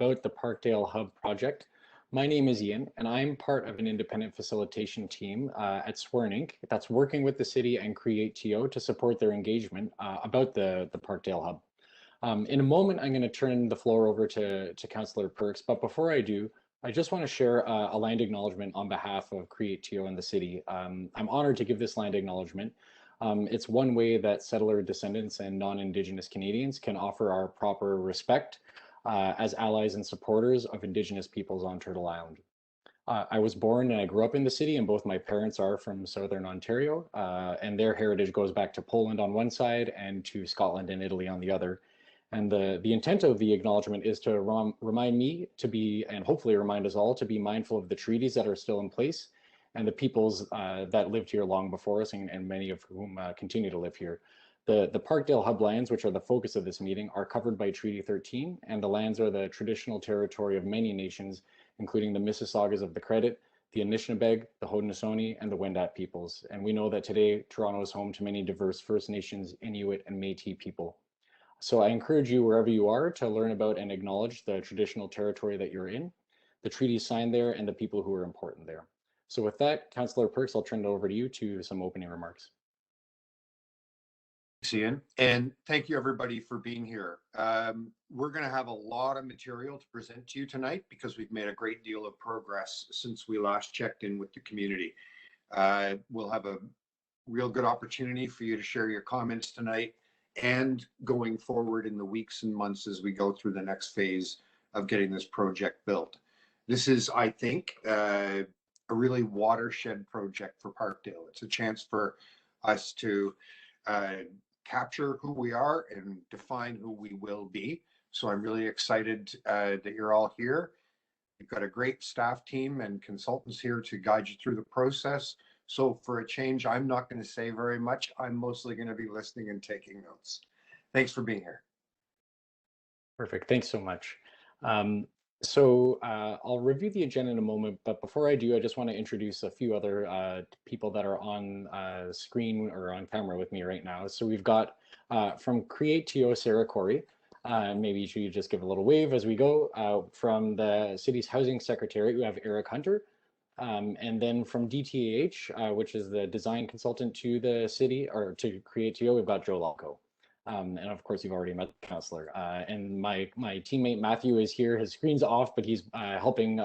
about the Parkdale Hub project. My name is Ian, and I'm part of an independent facilitation team at Swearn Inc. that's working with the city and Create TO to support their engagement about the Parkdale Hub. In a moment, I'm going to turn the floor over to Councillor Perks, but before I do, I just want to share a land acknowledgement on behalf of Create TO and the city. I'm honored to give this land acknowledgement. It's one way that settler descendants and non-Indigenous Canadians can offer our proper respect as allies and supporters of Indigenous peoples on Turtle Island. I was born and I grew up in the city, and both my parents are from Southern Ontario, and their heritage goes back to Poland on one side and to Scotland and Italy on the other. And the intent of the acknowledgement is to remind me to be, and hopefully remind us all, to be mindful of the treaties that are still in place and the peoples that lived here long before us, and many of whom continue to live here. The Parkdale Hub lands, which are the focus of this meeting, are covered by Treaty 13, and the lands are the traditional territory of many nations, including the Mississaugas of the Credit, the Anishinaabe, the Haudenosaunee, and the Wendat peoples. And we know that today, Toronto is home to many diverse First Nations, Inuit, and Métis people. So I encourage you, wherever you are, to learn about and acknowledge the traditional territory that you're in, the treaties signed there, and the people who are important there. So with that, Councillor Perks, I'll turn it over to you to some opening remarks. Thanks, Ian, and thank you everybody for being here. We're going to have a lot of material to present to you tonight because we've made a great deal of progress since we last checked in with the community. We'll have a real good opportunity for you to share your comments tonight and going forward in the weeks and months as we go through the next phase of getting this project built. This is, I think, a really watershed project for Parkdale. It's a chance for us to capture who we are and define who we will be. So I'm really excited that you're all here. We've got a great staff team and consultants here to guide you through the process. So for a change, I'm not going to say very much. I'm mostly going to be listening and taking notes. Thanks for being here. Perfect. Thanks so much. I'll review the agenda in a moment, but before I do, I just want to introduce a few other people that are on screen or on camera with me right now. So we've got from Create TO, Sarah Corey. Maybe you should just give a little wave as we go. From the city's housing secretary, we have Eric Hunter. And then from DTAH, which is the design consultant to the city, or to Create TO, we've got Joe Lalko. And of course, you've already met the councillor. And my teammate Matthew is here. His screen's off, but he's helping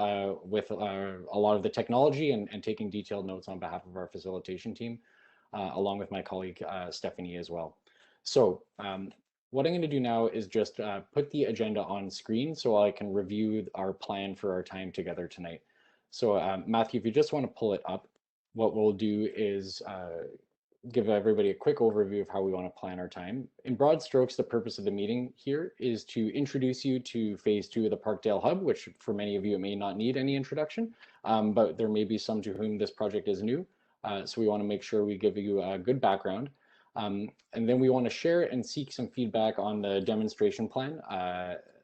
with a lot of the technology and taking detailed notes on behalf of our facilitation team, along with my colleague Stephanie as well. So what I'm going to do now is just put the agenda on screen so I can review our plan for our time together tonight. So Matthew, if you just want to pull it up, what we'll do is give everybody a quick overview of how we want to plan our time. In broad strokes, the purpose of the meeting here is to introduce you to phase 2 of the Parkdale Hub, which for many of you, it may not need any introduction, but there may be some to whom this project is new. So we want to make sure we give you a good background. And then we want to share and seek some feedback on the demonstration plan.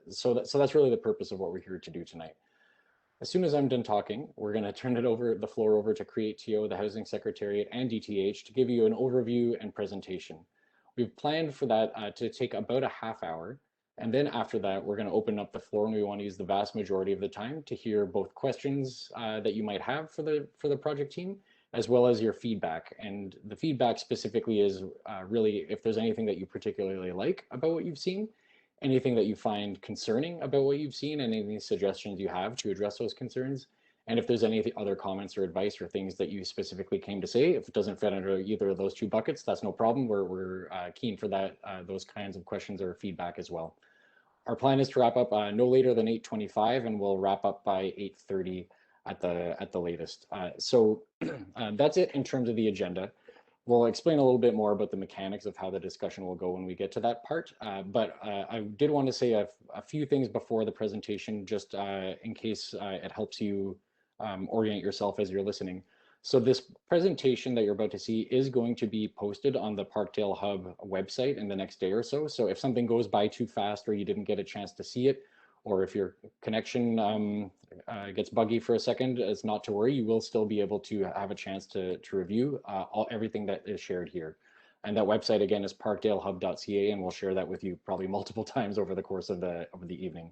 So that's really the purpose of what we're here to do tonight. As soon as I'm done talking, we're going to turn the floor over to Create TO, the Housing Secretariat, and DTH to give you an overview and presentation. We've planned for that to take about a half hour, and then after that, we're going to open up the floor, and we want to use the vast majority of the time to hear both questions that you might have for the project team, as well as your feedback. And the feedback specifically is really if there's anything that you particularly like about what you've seen, anything that you find concerning about what you've seen, and any suggestions you have to address those concerns. And if there's any other comments or advice or things that you specifically came to say, if it doesn't fit under either of those two buckets, that's no problem. We're keen for that, those kinds of questions or feedback as well. Our plan is to wrap up no later than 8:25, and we'll wrap up by 8:30 at the latest. So that's it in terms of the agenda. We'll explain a little bit more about the mechanics of how the discussion will go when we get to that part. But I did want to say a few things before the presentation, just in case it helps you orient yourself as you're listening. So this presentation that you're about to see is going to be posted on the Parkdale Hub website in the next day or so. So if something goes by too fast or you didn't get a chance to see it, or if your connection gets buggy for a second, it's not to worry. You will still be able to have a chance to review everything that is shared here. And that website again is parkdalehub.ca, and we'll share that with you probably multiple times over the course of the evening.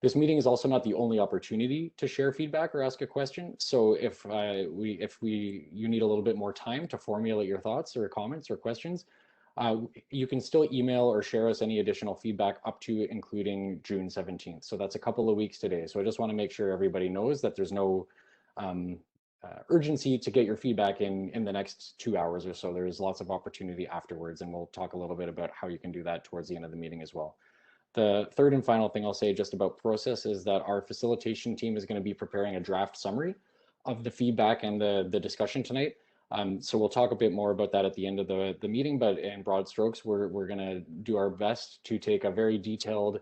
This meeting is also not the only opportunity to share feedback or ask a question. So if you need a little bit more time to formulate your thoughts or comments or questions, you can still email or share us any additional feedback up to including June 17th. So that's a couple of weeks today. So I just want to make sure everybody knows that there's no urgency to get your feedback in the next 2 hours or so. There's lots of opportunity afterwards, and we'll talk a little bit about how you can do that towards the end of the meeting as well. The third and final thing I'll say just about process is that our facilitation team is going to be preparing a draft summary of the feedback and the discussion tonight. So we'll talk a bit more about that at the end of the meeting, but in broad strokes, we're going to do our best to take a very detailed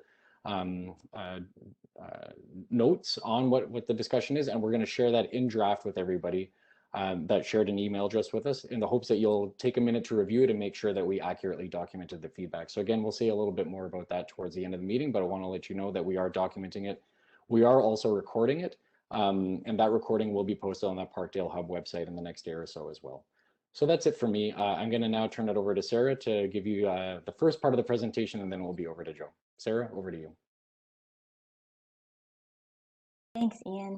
notes on what the discussion is, and we're going to share that in draft with everybody that shared an email address with us, in the hopes that you'll take a minute to review it and make sure that we accurately documented the feedback. So again, we'll say a little bit more about that towards the end of the meeting, but I want to let you know that we are documenting it. We are also recording it, and that recording will be posted on that Parkdale Hub website in the next day or so as well. So that's it for me. I'm going to now turn it over to Sarah to give you the first part of the presentation, and then we'll be over to Joe. Sarah, over to you. Thanks, Ian.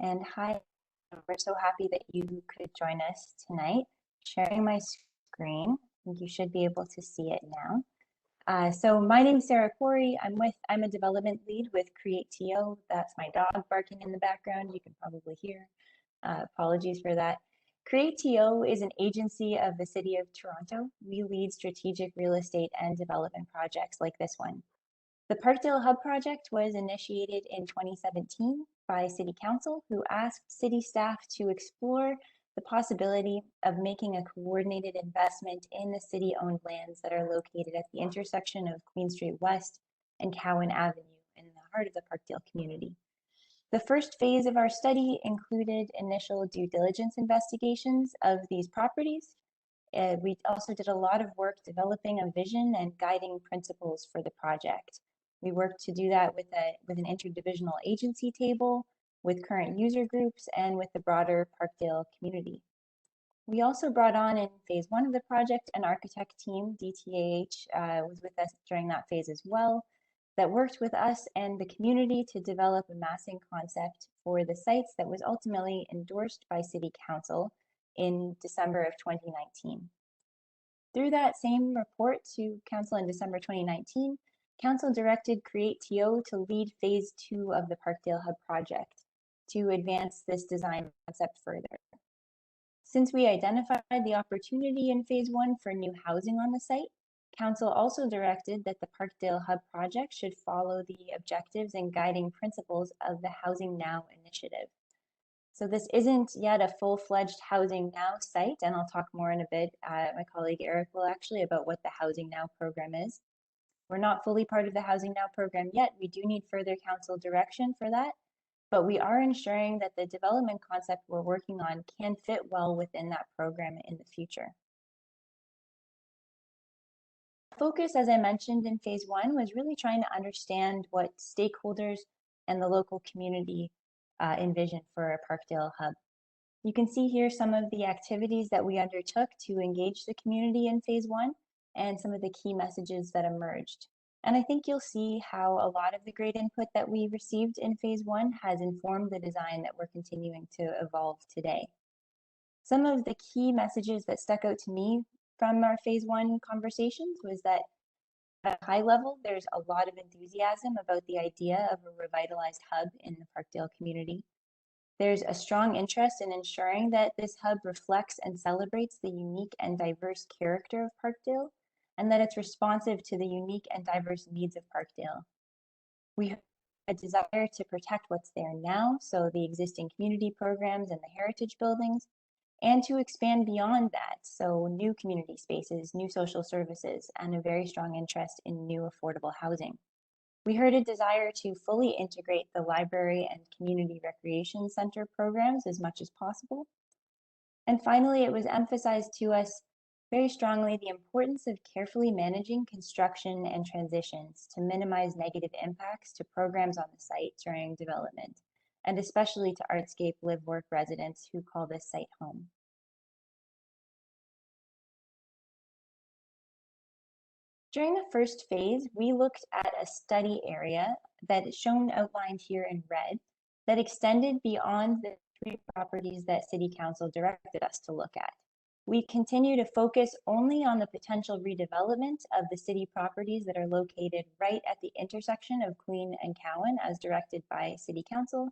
And hi, we're so happy that you could join us tonight. Sharing my screen, I think you should be able to see it now. So my name is Sarah Corey. I'm a development lead with Create.to. That's my dog barking in the background. You can probably hear. Apologies for that. Create.to is an agency of the City of Toronto. We lead strategic real estate and development projects like this one. The Parkdale Hub project was initiated in 2017 by City Council, who asked city staff to explore the possibility of making a coordinated investment in the city-owned lands that are located at the intersection of Queen Street West and Cowan Avenue in the heart of the Parkdale community. The first phase of our study included initial due diligence investigations of these properties. We also did a lot of work developing a vision and guiding principles for the project. We worked to do that with an interdivisional agency table, with current user groups, and with the broader Parkdale community. We also brought on in phase one of the project an architect team. DTAH was with us during that phase as well, that worked with us and the community to develop a massing concept for the sites that was ultimately endorsed by City Council in December of 2019. Through that same report to Council in December 2019, Council directed Create.to to lead phase two of the Parkdale Hub project to advance this design concept further. Since we identified the opportunity in phase one for new housing on the site, Council also directed that the Parkdale Hub project should follow the objectives and guiding principles of the Housing Now initiative. So this isn't yet a full-fledged Housing Now site, and I'll talk more in a bit. My colleague Eric will actually about what the Housing Now program is. We're not fully part of the Housing Now program yet. We do need further council direction for that, but we are ensuring that the development concept we're working on can fit well within that program in the future. Focus, as I mentioned in phase one, was really trying to understand what stakeholders and the local community envision for a Parkdale Hub. You can see here some of the activities that we undertook to engage the community in phase one and some of the key messages that emerged. And I think you'll see how a lot of the great input that we received in phase one has informed the design that we're continuing to evolve today. Some of the key messages that stuck out to me from our phase one conversations was that at a high level, there's a lot of enthusiasm about the idea of a revitalized hub in the Parkdale community. There's a strong interest in ensuring that this hub reflects and celebrates the unique and diverse character of Parkdale, and that it's responsive to the unique and diverse needs of Parkdale. We have a desire to protect what's there now, so the existing community programs and the heritage buildings, and to expand beyond that, so new community spaces, new social services, and a very strong interest in new affordable housing. We heard a desire to fully integrate the library and community recreation center programs as much as possible. And finally, it was emphasized to us very strongly the importance of carefully managing construction and transitions to minimize negative impacts to programs on the site during development, and especially to Artscape Live Work residents who call this site home. During the first phase, we looked at a study area that is shown outlined here in red that extended beyond the 3 properties that City Council directed us to look at. We continue to focus only on the potential redevelopment of the city properties that are located right at the intersection of Queen and Cowan as directed by City Council,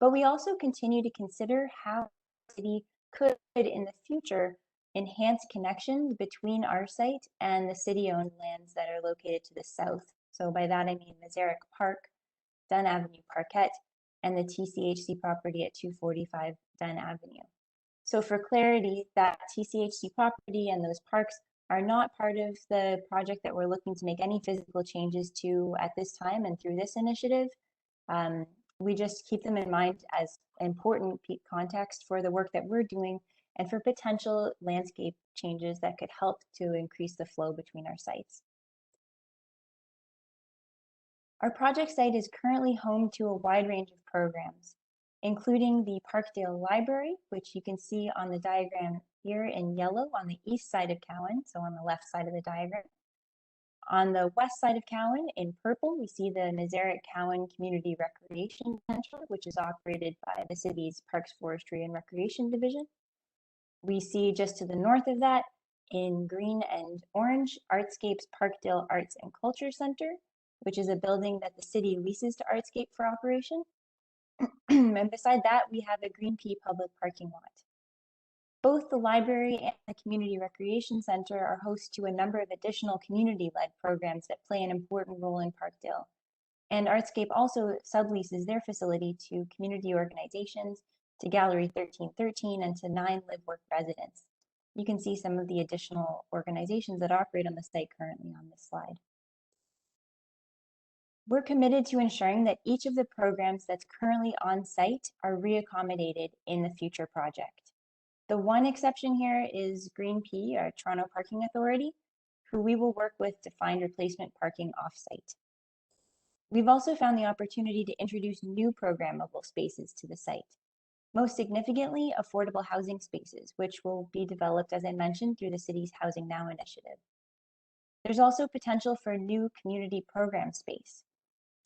but we also continue to consider how the city could in the future enhance connections between our site and the city-owned lands that are located to the south. So by that I mean Mazarick Park, Dunn Avenue Parquet, and the TCHC property at 245 Dunn Avenue. So for clarity, that TCHC property and those parks are not part of the project that we're looking to make any physical changes to at this time and through this initiative. We just keep them in mind as important context for the work that we're doing and for potential landscape changes that could help to increase the flow between our sites. Our project site is currently home to a wide range of programs, including the Parkdale Library, which you can see on the diagram here in yellow on the east side of Cowan, so on the left side of the diagram. On the west side of Cowan in purple, we see the Mazarick Cowan Community Recreation Center, which is operated by the city's Parks, Forestry, and Recreation Division. We see just to the north of that, in green and orange, Artscape's Parkdale Arts and Culture Center, which is a building that the city leases to Artscape for operation. And beside that, we have a Green Pea public parking lot. Both the library and the Community Recreation Center are host to a number of additional community-led programs that play an important role in Parkdale. And Artscape also subleases their facility to community organizations, to Gallery 1313, and to 9 Live Work residents. You can see some of the additional organizations that operate on the site currently on this slide. We're committed to ensuring that each of the programs that's currently on site are reaccommodated in the future project. The one exception here is Green Pea, our Toronto Parking Authority, who we will work with to find replacement parking off-site. We've also found the opportunity to introduce new programmable spaces to the site. Most significantly, affordable housing spaces, which will be developed, as I mentioned, through the city's Housing Now initiative. There's also potential for new community program space.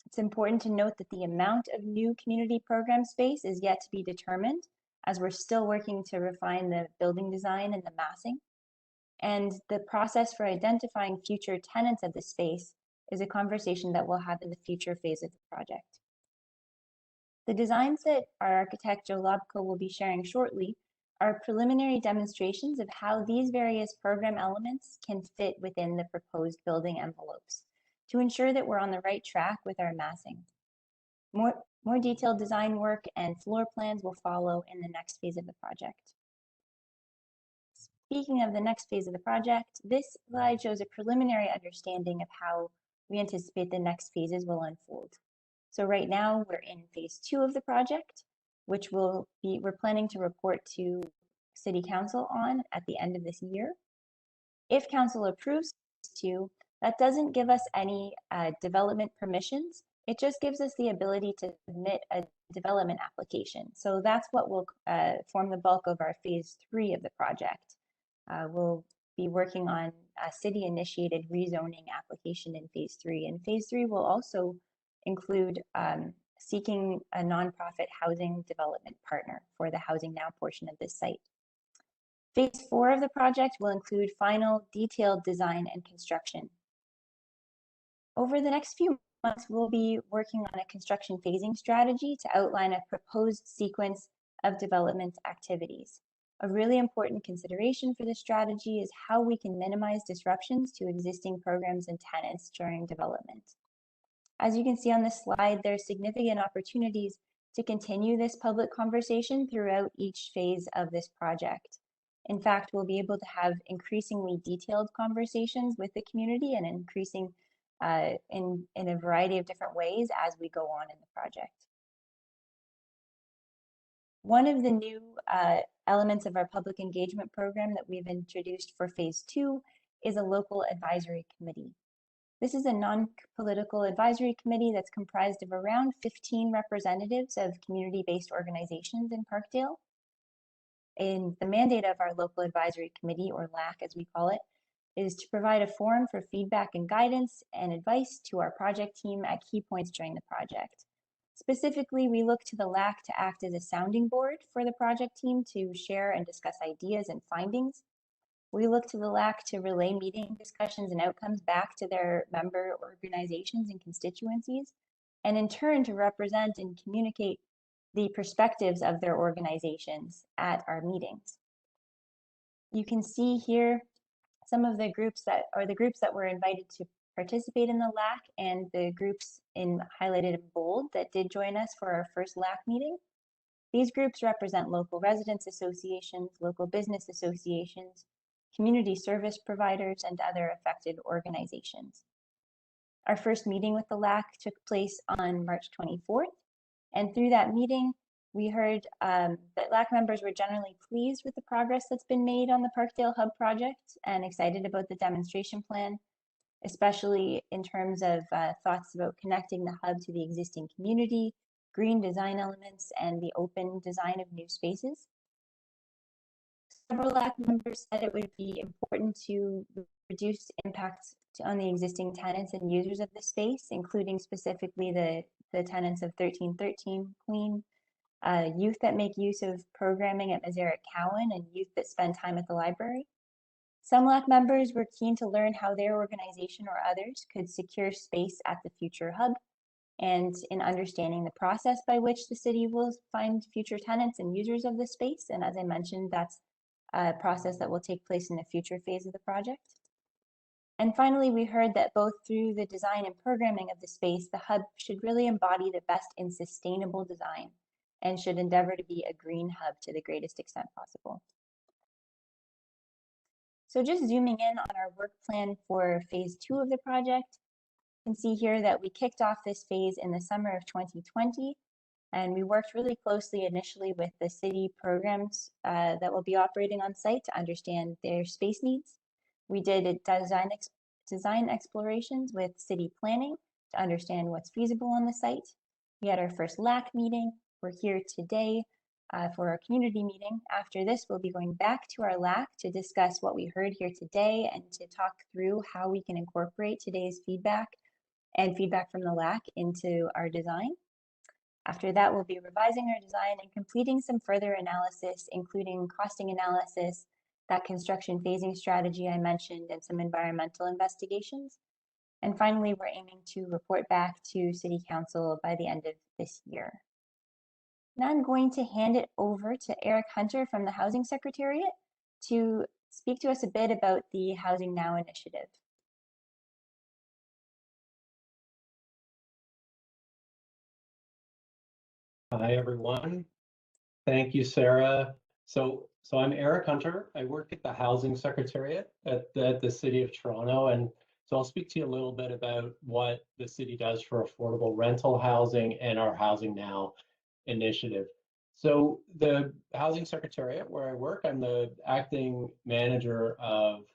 It's important to note that the amount of new community program space is yet to be determined, as we're still working to refine the building design and the massing. And the process for identifying future tenants of the space is a conversation that we'll have in the future phase of the project. The designs that our architect Joe Lobko will be sharing shortly are preliminary demonstrations of how these various program elements can fit within the proposed building envelopes to ensure that we're on the right track with our massing. More detailed design work and floor plans will follow in the next phase of the project. Speaking of the next phase of the project, this slide shows a preliminary understanding of how we anticipate the next phases will unfold. So right now we're in phase 2 of the project, which we're planning to report to City Council on at the end of this year. If Council approves phase 2, that doesn't give us any development permissions. It just gives us the ability to submit a development application. So that's what will form the bulk of our phase 3 of the project. We'll be working on a city-initiated rezoning application in phase 3. And phase 3 will also include seeking a nonprofit housing development partner for the Housing Now portion of this site. Phase 4 of the project will include final detailed design and construction. Over the next few months, we'll be working on a construction phasing strategy to outline a proposed sequence of development activities. A really important consideration for this strategy is how we can minimize disruptions to existing programs and tenants during development. As you can see on this slide, there's significant opportunities to continue this public conversation throughout each phase of this project. In fact, we'll be able to have increasingly detailed conversations with the community and increasing in a variety of different ways as we go on in the project. One of the new elements of our public engagement program that we've introduced for phase 2 is a local advisory committee. This is a non-political advisory committee that's comprised of around 15 representatives of community-based organizations in Parkdale. And the mandate of our local advisory committee, or LAC as we call it, is to provide a forum for feedback and guidance and advice to our project team at key points during the project. Specifically, we look to the LAC to act as a sounding board for the project team to share and discuss ideas and findings. We look to the LAC to relay meeting discussions and outcomes back to their member organizations and constituencies, and in turn to represent and communicate the perspectives of their organizations at our meetings. You can see here some of the groups that were invited to participate in the LAC and the groups highlighted in bold that did join us for our first LAC meeting. These groups represent local residents associations, local business associations, community service providers, and other affected organizations. Our first meeting with the LAC took place on March 24th, and through that meeting, we heard that LAC members were generally pleased with the progress that's been made on the Parkdale Hub project and excited about the demonstration plan, especially in terms of thoughts about connecting the hub to the existing community, green design elements, and the open design of new spaces. Several LAC members said it would be important to reduce impacts on the existing tenants and users of the space, including specifically the tenants of 1313 Queen, youth that make use of programming at Mazarek Cowan, and youth that spend time at the library. Some LAC members were keen to learn how their organization or others could secure space at the future hub, and in understanding the process by which the city will find future tenants and users of the space. And as I mentioned, that's a process that will take place in the future phase of the project. And finally, we heard that both through the design and programming of the space, the hub should really embody the best in sustainable design and should endeavor to be a green hub to the greatest extent possible. So just zooming in on our work plan for phase 2 of the project, you can see here that we kicked off this phase in the summer of 2020, and we worked really closely initially with the city programs that will be operating on site to understand their space needs. We did design explorations with city planning to understand what's feasible on the site. We had our first LAC meeting. We're here today for our community meeting. After this, we'll be going back to our LAC to discuss what we heard here today and to talk through how we can incorporate today's feedback and feedback from the LAC into our design. After that, we'll be revising our design and completing some further analysis, including costing analysis, that construction phasing strategy I mentioned, and some environmental investigations. And finally, we're aiming to report back to City Council by the end of this year. Now I'm going to hand it over to Eric Hunter from the Housing Secretariat to speak to us a bit about the Housing Now initiative. Hi, everyone. Thank you, Sarah. So I'm Eric Hunter. I work at the Housing Secretariat at the City of Toronto. And so I'll speak to you a little bit about what the city does for affordable rental housing and our Housing Now initiative. So the Housing Secretariat, where I work, I'm the acting manager of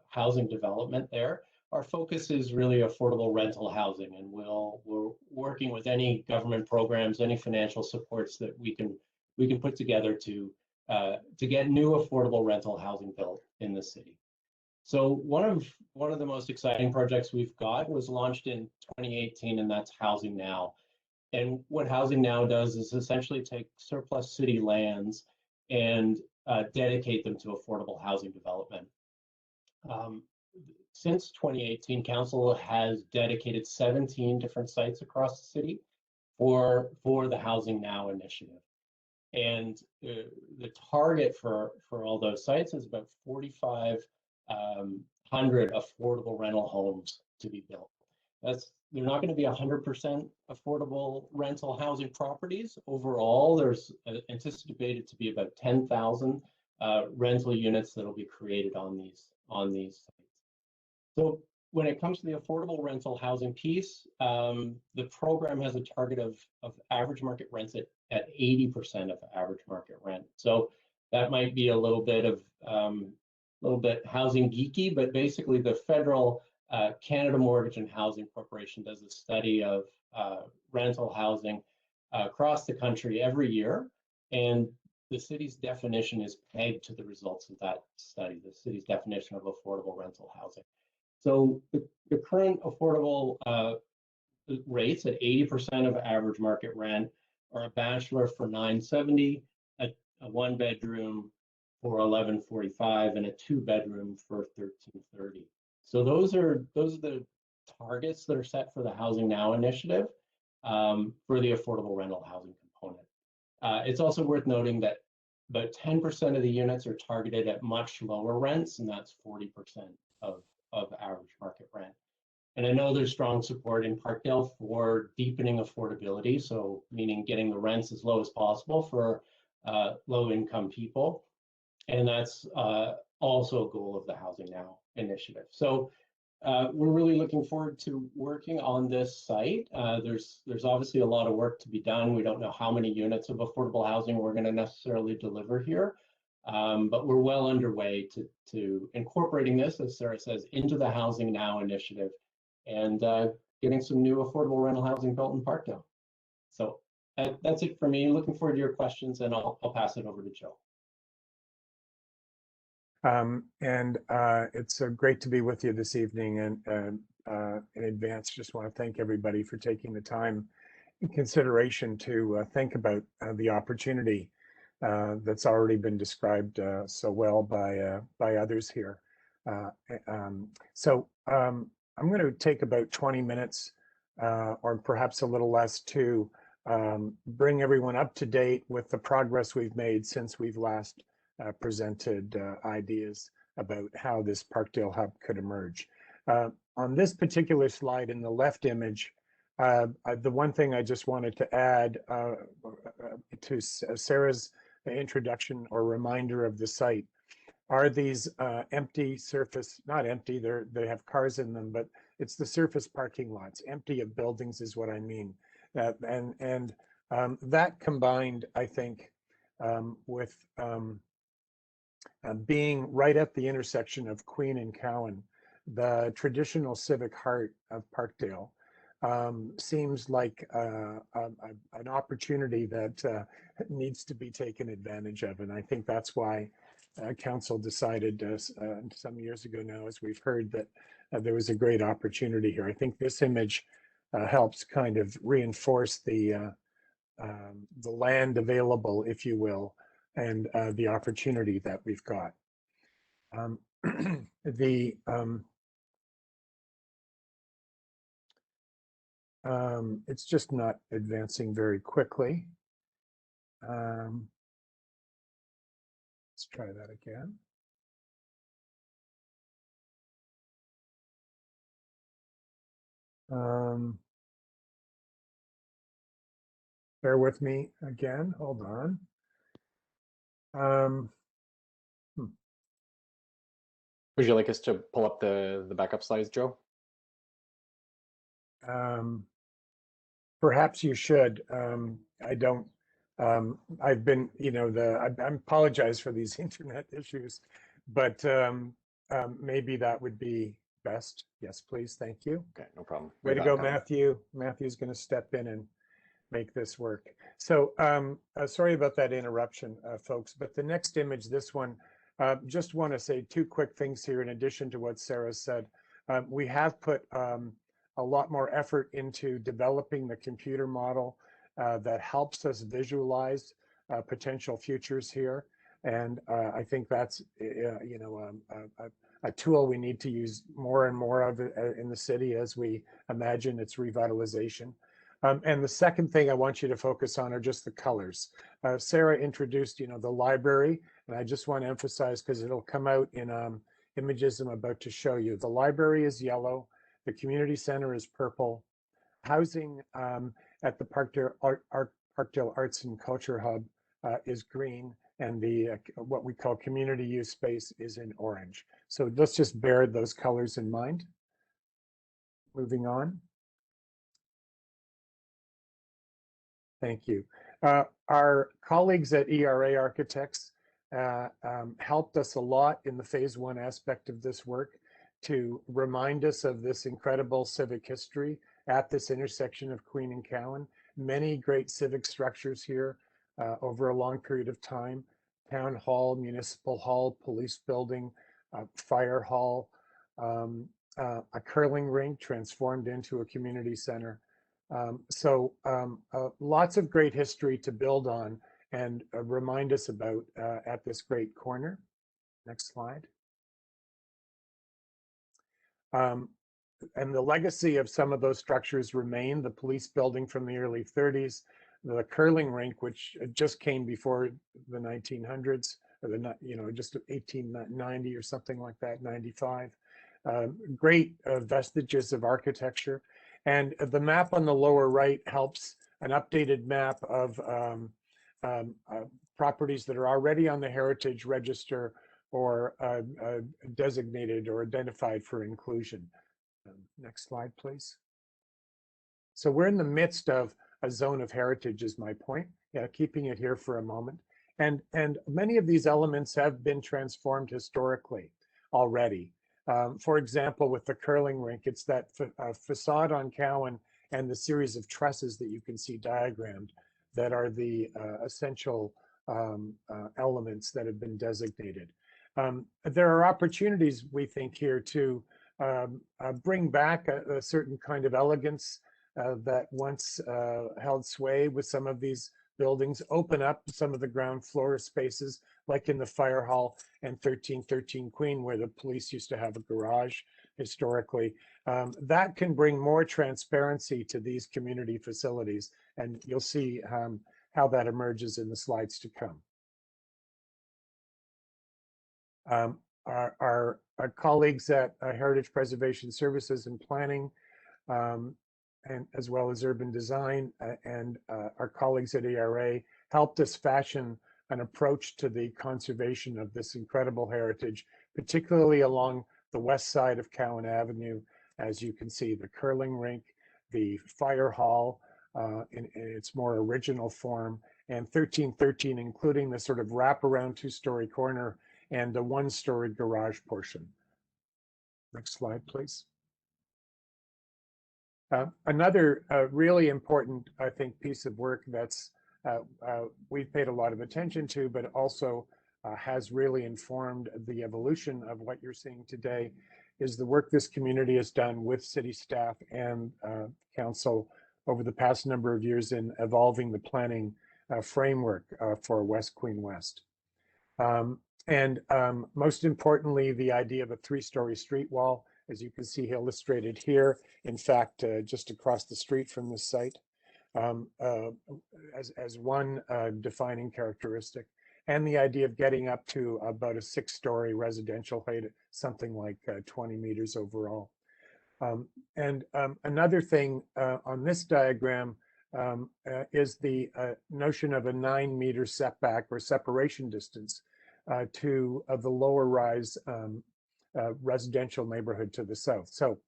housing development there. Our focus is really affordable rental housing, and we're working with any government programs, any financial supports that we can put together to get new affordable rental housing built in the city. So one of the most exciting projects we've got was launched in 2018, and that's Housing Now. And what Housing Now does is essentially take surplus city lands and dedicate them to affordable housing development. Since 2018, Council has dedicated 17 different sites across the city for the Housing Now initiative. And the target for all those sites is about 4,500 affordable rental homes to be built. They're not going to be 100% affordable rental housing properties. Overall, there's anticipated to be about 10,000 rental units that will be created on these sites. So when it comes to the affordable rental housing piece, the program has a target of average market rents at 80% of average market rent. So that might be a little bit housing geeky, but basically the federal Canada Mortgage and Housing Corporation does a study of rental housing across the country every year, and the city's definition is pegged to the results of that study, the city's definition of affordable rental housing. So the current affordable rates at 80% of average market rent are a bachelor for $970, a one bedroom for $1145, and a two bedroom for $1330. So those are the targets that are set for the Housing Now initiative for the affordable rental housing component. It's also worth noting that about 10% of the units are targeted at much lower rents, and that's 40% of average market rent. And I know there's strong support in Parkdale for deepening affordability, so meaning getting the rents as low as possible for low-income people. And that's also a goal of the Housing Now initiative. So we're really looking forward to working on this site. There's obviously a lot of work to be done. We don't know how many units of affordable housing we're going to necessarily deliver here, but we're well underway to incorporating this, as Sarah says, into the Housing Now initiative and getting some new affordable rental housing built in Parkdale. So that's it for me. Looking forward to your questions, and I'll pass it over to Joe. It's great to be with you this evening, and in advance just want to thank everybody for taking the time in consideration to think about the opportunity that's already been described so well by others here. I'm going to take about 20 minutes or perhaps a little less to bring everyone up to date with the progress we've made since we've last presented ideas about how this Parkdale Hub could emerge. On this particular slide in the left image, the one thing I just wanted to add to Sarah's introduction or reminder of the site are these empty surface, not empty, they have cars in them, but it's the surface parking lots. Empty of buildings is what I mean. That combined, I think, with being right at the intersection of Queen and Cowan, the traditional civic heart of Parkdale, seems like an opportunity that needs to be taken advantage of. And I think that's why Council decided some years ago now, as we've heard, that there was a great opportunity here. I think this image helps kind of reinforce the land available, if you will, and the opportunity that we've got. It's just not advancing very quickly. Let's try that again. Bear with me again, hold on. Would you like us to pull up the backup slides, Joe? Perhaps you should. I don't. I've been, I apologize for these internet issues, but maybe that would be best. Yes, please. Thank you. Okay, no problem. Way to go, Matthew. Matthew's going to step in and make this work. So sorry about that interruption, folks, but the next image, this one, just want to say two quick things here in addition to what Sarah said. We have put a lot more effort into developing the computer model that helps us visualize potential futures here. And I think that's, a tool we need to use more and more of in the city as we imagine its revitalization. And the second thing I want you to focus on are just the colors. Sarah introduced, the library, and I just want to emphasize because it'll come out in images I'm about to show you. The library is yellow, the community center is purple, housing at the Parkdale Arts and Culture Hub is green, and the what we call community use space is in orange. So let's just bear those colors in mind. Moving on. Thank you. Our colleagues at ERA Architects helped us a lot in the phase one aspect of this work to remind us of this incredible civic history at this intersection of Queen and Cowan. Many great civic structures here, over a long period of time. Town hall, municipal hall, police building, fire hall, a curling rink transformed into a community center. Lots of great history to build on and remind us about at this great corner. Next slide. And the legacy of some of those structures remain: the police building from the early 30s, the curling rink, which just came before the 1900s, or just 1890 or something like that, 95. Great vestiges of architecture. And the map on the lower right helps an updated map of properties that are already on the Heritage Register or designated or identified for inclusion. Next slide, please. So we're in the midst of a zone of heritage, is my point. Yeah, keeping it here for a moment. And many of these elements have been transformed historically already. For example, with the curling rink, it's that facade on Cowan and the series of trusses that you can see diagrammed that are the essential elements that have been designated. There are opportunities, we think, here to bring back a certain kind of elegance that once held sway with some of these buildings, open up some of the ground floor spaces, like in the fire hall and 1313 Queen, where the police used to have a garage historically. That can bring more transparency to these community facilities, and you'll see how that emerges in the slides to come. Our colleagues at Heritage Preservation Services and Planning, and as well as Urban Design, and our colleagues at ERA helped us fashion an approach to the conservation of this incredible heritage, particularly along the west side of Cowan Avenue. As you can see, the curling rink, the fire hall in its more original form, and 1313, including the sort of wraparound two-story corner and the one-story garage portion. Next slide, please. Another really important, I think, piece of work that's we've paid a lot of attention to, but also has really informed the evolution of what you're seeing today, is the work this community has done with city staff and council over the past number of years in evolving the planning framework for West Queen West. Most importantly, the idea of a three-story street wall, as you can see illustrated here, in fact, just across the street from this site, as one defining characteristic, and the idea of getting up to about a 6-story residential height, something like 20 meters overall. Another thing on this diagram is the notion of a 9-meter setback or separation distance to the lower rise residential neighborhood to the south. So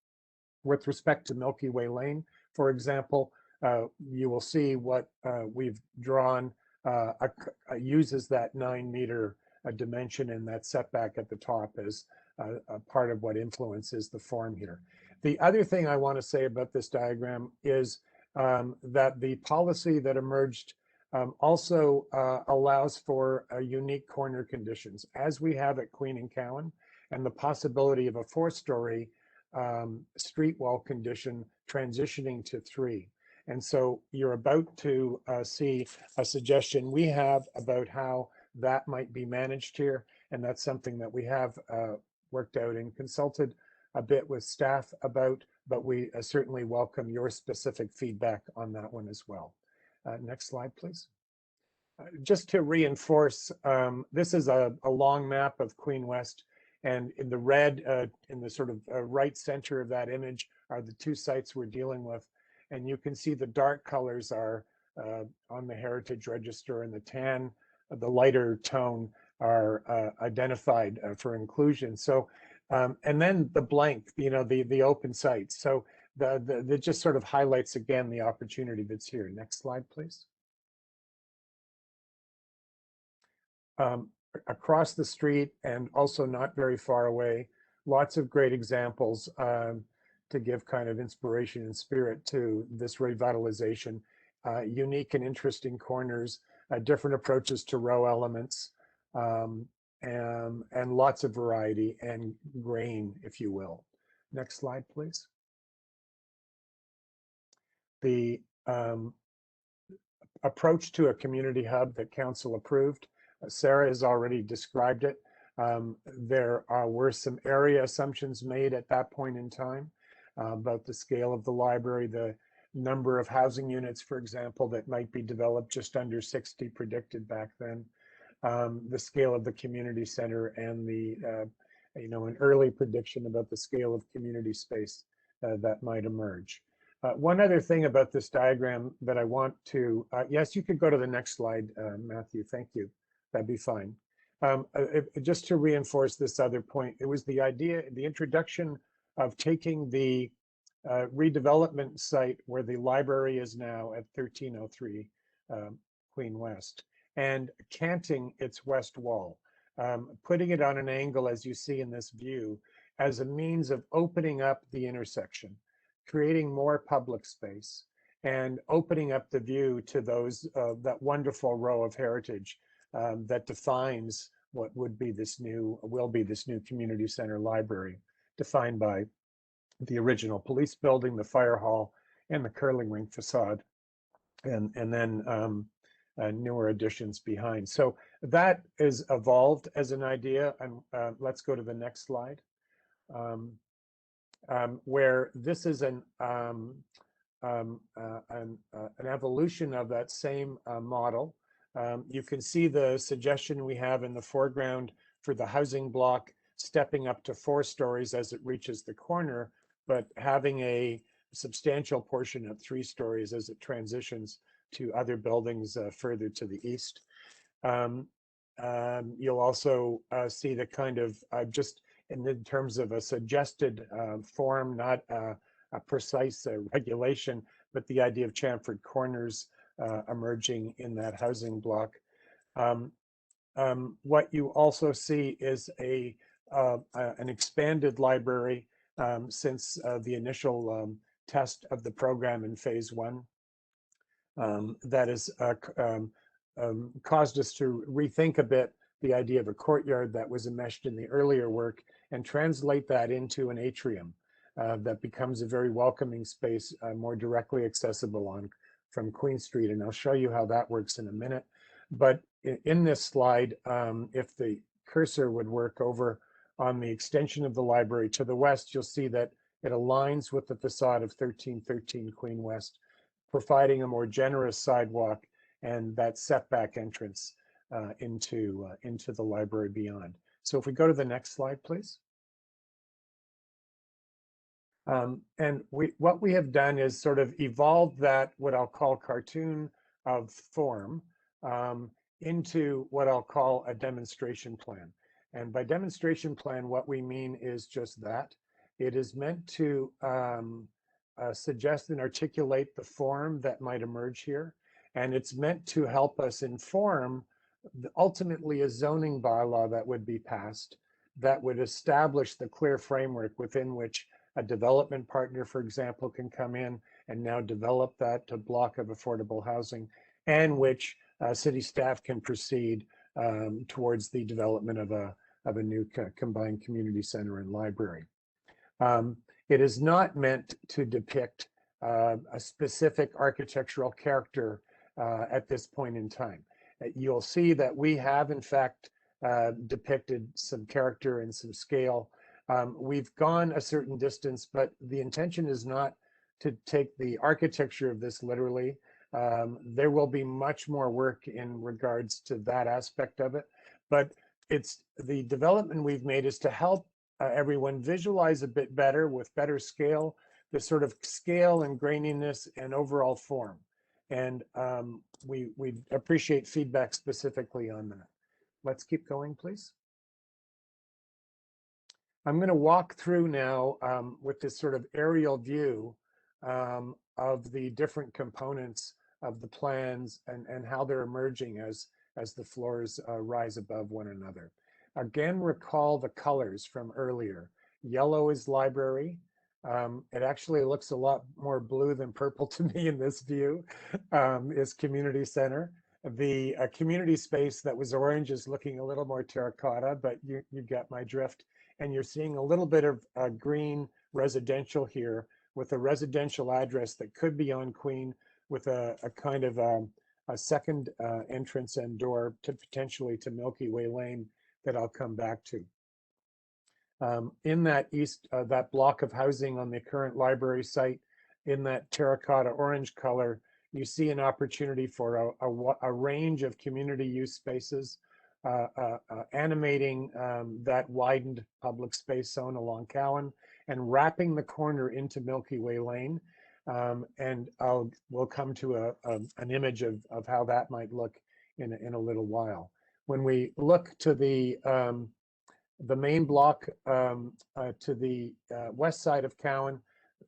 with respect to Milky Way Lane, for example, you will see what we've drawn uses that 9-meter dimension and that setback at the top as a part of what influences the form here. The other thing I want to say about this diagram is that the policy that emerged also allows for unique corner conditions, as we have at Queen and Cowan, and the possibility of a 4-story street wall condition transitioning to 3. And so you're about to see a suggestion we have about how that might be managed here. And that's something that we have worked out and consulted a bit with staff about, but we certainly welcome your specific feedback on that one as well. Next slide, please. Just to reinforce, this is a long map of Queen West, and in the red, in the sort of right center of that image are the 2 sites we're dealing with. And you can see the dark colors are on the Heritage Register, and the tan, the lighter tone, are identified for inclusion. So, and then the blank, the open sites. So that just sort of highlights again the opportunity that's here. Next slide, please. Across the street and also not very far away, lots of great examples to give kind of inspiration and spirit to this revitalization. Unique and interesting corners, different approaches to row elements, and lots of variety and grain, if you will. Next slide, please. The approach to a community hub that council approved, Sarah has already described it. There were some area assumptions made at that point in time about the scale of the library, the number of housing units, for example, that might be developed, just under 60 predicted back then, the scale of the community center, and the an early prediction about the scale of community space that might emerge. One other thing about this diagram that I want to, yes, you could go to the next slide, Matthew, thank you, that'd be fine. Just to reinforce this other point, it was the idea, the introduction of taking the redevelopment site where the library is now at 1303 Queen West, and canting its west wall, putting it on an angle, as you see in this view, as a means of opening up the intersection, creating more public space, and opening up the view to those that wonderful row of heritage that defines what will be this new community center library, defined by the original police building, the fire hall, and the curling rink facade, and then newer additions behind. So that is evolved as an idea, and let's go to the next slide, where this is an evolution of that same model. You can see the suggestion we have in the foreground for the housing block stepping up to 4 stories as it reaches the corner, but having a substantial portion at 3 stories as it transitions to other buildings further to the east. You'll also see the kind of, just in terms of a suggested form, not a precise regulation, but the idea of chamfered corners emerging in that housing block. What you also see is an expanded library since the initial test of the program in phase 1. That has caused us to rethink a bit the idea of a courtyard that was enmeshed in the earlier work, and translate that into an atrium that becomes a very welcoming space, more directly accessible from Queen Street. And I'll show you how that works in a minute. But in this slide, if the cursor would work over on the extension of the library to the west, you'll see that it aligns with the facade of 1313 Queen West, providing a more generous sidewalk and that setback entrance into the library beyond. So if we go to the next slide, please. And what we have done is sort of evolved that, what I'll call cartoon of form, into what I'll call a demonstration plan. And by demonstration plan, what we mean is just that. It is meant to suggest and articulate the form that might emerge here. And it's meant to help us inform ultimately a zoning bylaw that would be passed, that would establish the clear framework within which a development partner, for example, can come in and now develop that block of affordable housing, and which city staff can proceed towards the development of a new combined community center and library. It is not meant to depict a specific architectural character at this point in time. You'll see that we have, in fact, depicted some character and some scale. We've gone a certain distance, but the intention is not to take the architecture of this literally. There will be much more work in regards to that aspect of it, but it's the development we've made is to help everyone visualize a bit better, with better scale, the sort of scale and graininess and overall form. And we appreciate feedback specifically on that. Let's keep going, please. I'm going to walk through now with this sort of aerial view of the different components of the plans and how they're emerging as the floors rise above one another. Again, recall the colors from earlier. Yellow is library. It actually looks a lot more blue than purple to me in this view, is community center. The community space that was orange is looking a little more terracotta, but you get my drift. And you're seeing a little bit of green residential here with a residential address that could be on Queen with a kind of a second entrance and door to potentially to Milky Way Lane that I'll come back to. In that that block of housing on the current library site, in that terracotta orange color, you see an opportunity for a range of community use spaces, animating that widened public space zone along Cowan and wrapping the corner into Milky Way Lane. And we'll come to an image of how that might look in a little while. When we look to the main block to the west side of Cowan,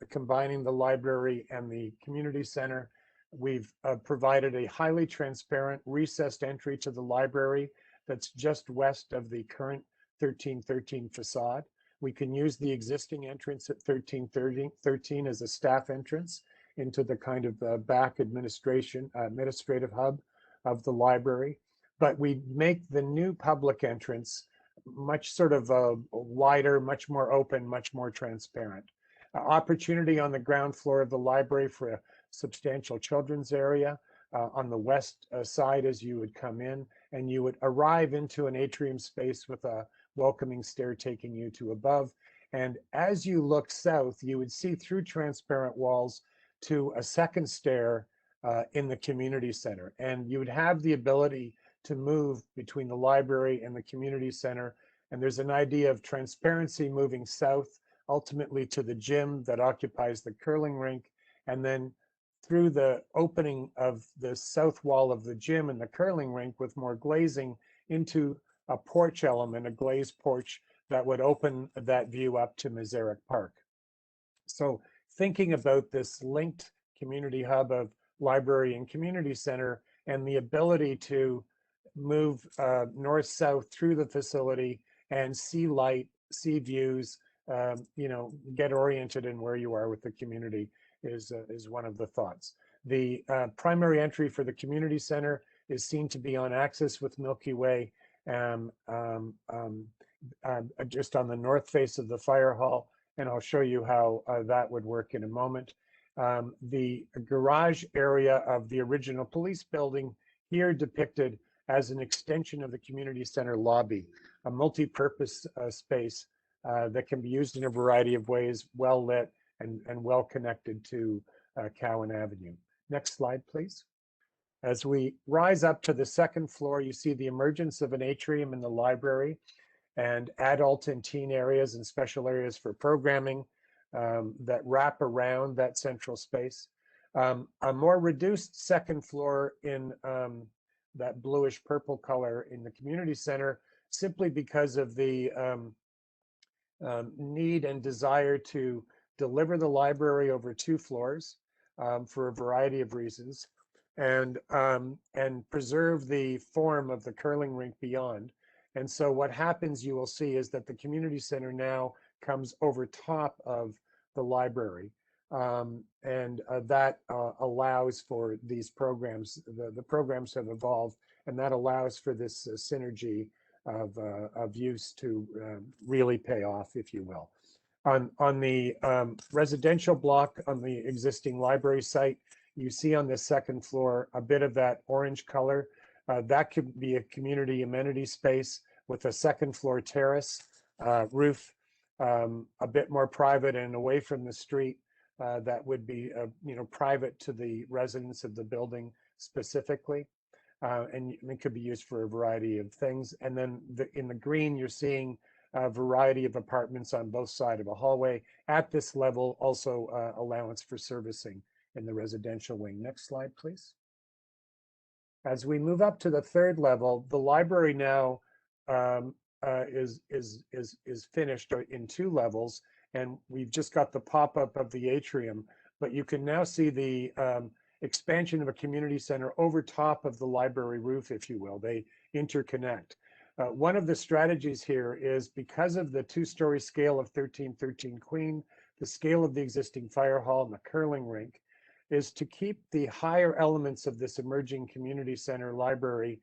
combining the library and the community center, we've provided a highly transparent recessed entry to the library that's just west of the current 1313 facade. We can use the existing entrance at 1313 as a staff entrance into the kind of back administrative hub of the library. But we make the new public entrance much sort of wider, much more open, much more transparent. Opportunity on the ground floor of the library for a substantial children's area on the west side as you would come in, and you would arrive into an atrium space with a welcoming stair taking you to above. And as you look south, you would see through transparent walls to a second stair in the community center. And you would have the ability to move between the library and the community center. And there's an idea of transparency moving south, ultimately to the gym that occupies the curling rink, and then through the opening of the south wall of the gym and the curling rink with more glazing into a porch element, a glazed porch that would open that view up to Masaryk Park. So thinking about this linked community hub of library and community center and the ability to move north-south through the facility and see light, see views, get oriented in where you are with the community is one of the thoughts. The primary entry for the community center is seen to be on axis with Milky Way, just on the north face of the fire hall, and I'll show you how that would work in a moment. The garage area of the original police building here depicted as an extension of the community center lobby, a multi-purpose space that can be used in a variety of ways, well lit and well connected to Cowan Avenue. Next slide, please. As we rise up to the second floor, you see the emergence of an atrium in the library and adult and teen areas and special areas for programming that wrap around that central space. A more reduced second floor in that bluish purple color in the community center, simply because of the need and desire to deliver the library over 2 floors for a variety of reasons, and preserve the form of the curling rink beyond. And so what happens, you will see, is that the community center now comes over top of the library. That allows for these programs. The programs have evolved, and that allows for this synergy of use to really pay off, if you will. On the residential block on the existing library site, you see on the second floor a bit of that orange color. That could be a community amenity space with a second floor terrace roof, a bit more private and away from the street. That would be private to the residents of the building specifically. And it could be used for a variety of things. And then in the green, you're seeing a variety of apartments on both sides of a hallway. At this level, also allowance for servicing in the residential wing. Next slide, please. As we move up to the third level, the library now is finished in 2 levels, and we've just got the pop-up of the atrium, but you can now see the expansion of a community center over top of the library roof, if you will. They interconnect. One of the strategies here is, because of the 2-story scale of 1313 Queen, the scale of the existing fire hall and the curling rink, is to keep the higher elements of this emerging community center library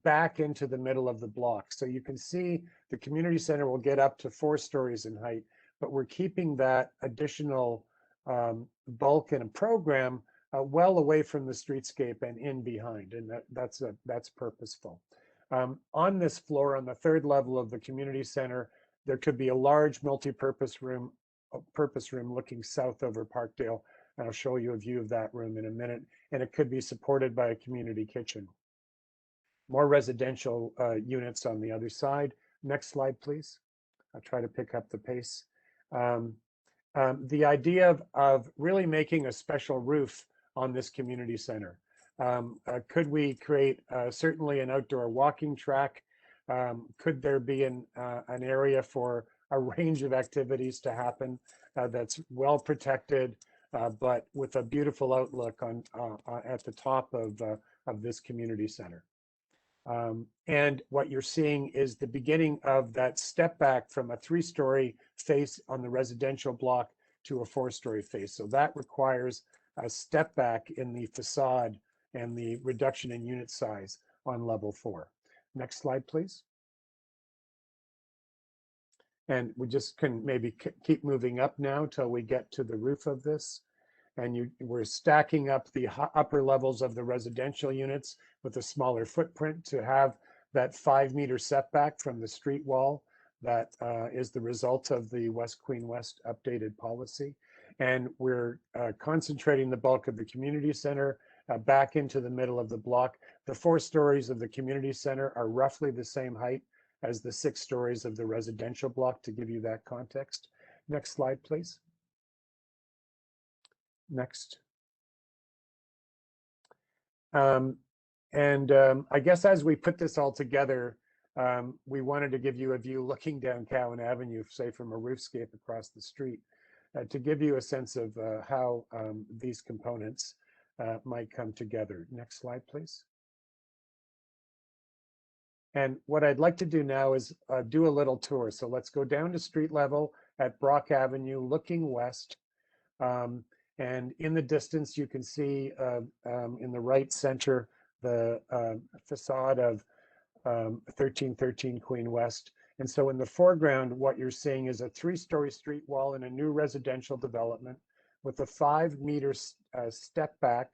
back into the middle of the block. So you can see the community center will get up to 4 stories in height, but we're keeping that additional bulk in a program well away from the streetscape and in behind, and that's purposeful. On this floor, on the 3rd level of the community center, there could be a large multi-purpose room, looking south over Parkdale. And I'll show you a view of that room in a minute. And it could be supported by a community kitchen. More residential units on the other side. Next slide, please. I'll try to pick up the pace. The idea of really making a special roof on this community center. Could we create certainly an outdoor walking track? Could there be an area for a range of activities to happen that's well protected, but with a beautiful outlook on at the top of this community center? And what you're seeing is the beginning of that step back from a 3-story face on the residential block to a 4-story face. So that requires a step back in the facade and the reduction in unit size on level 4. Next slide, please. And we just can maybe keep moving up now till we get to the roof of this. And we're stacking up the upper levels of the residential units with a smaller footprint to have that 5-meter setback from the street wall. That is the result of the West Queen West updated policy. And we're concentrating the bulk of the community center back into the middle of the block. The 4 stories of the community center are roughly the same height as the 6 stories of the residential block, to give you that context. Next slide, please. Next. I guess as we put this all together, we wanted to give you a view looking down Cowan Avenue, say from a roofscape across the street, to give you a sense of how these components might come together. Next slide, please. And what I'd like to do now is do a little tour. So let's go down to street level at Brock Avenue, looking west. And in the distance, you can see in the right center, the facade of 1313 Queen West. And so in the foreground, what you're seeing is a 3-story street wall in a new residential development with a 5-meter step back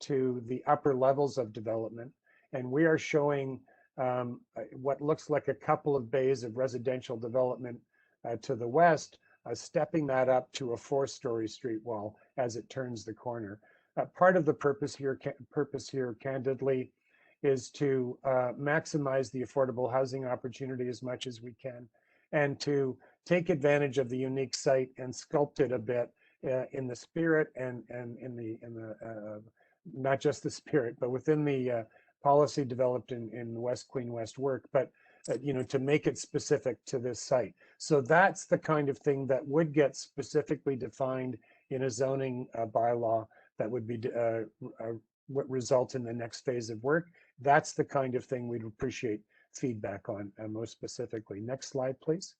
to the upper levels of development. And we are showing what looks like a couple of bays of residential development to the west, stepping that up to a 4-story street wall as it turns the corner. Part of the purpose here, candidly, is to maximize the affordable housing opportunity as much as we can, and to take advantage of the unique site and sculpt it a bit in the spirit and in the not just the spirit, but within the policy developed in West Queen West work, but to make it specific to this site. So that's the kind of thing that would get specifically defined in a zoning bylaw that would be what result in the next phase of work. That's the kind of thing we'd appreciate feedback on most specifically. Next slide, please.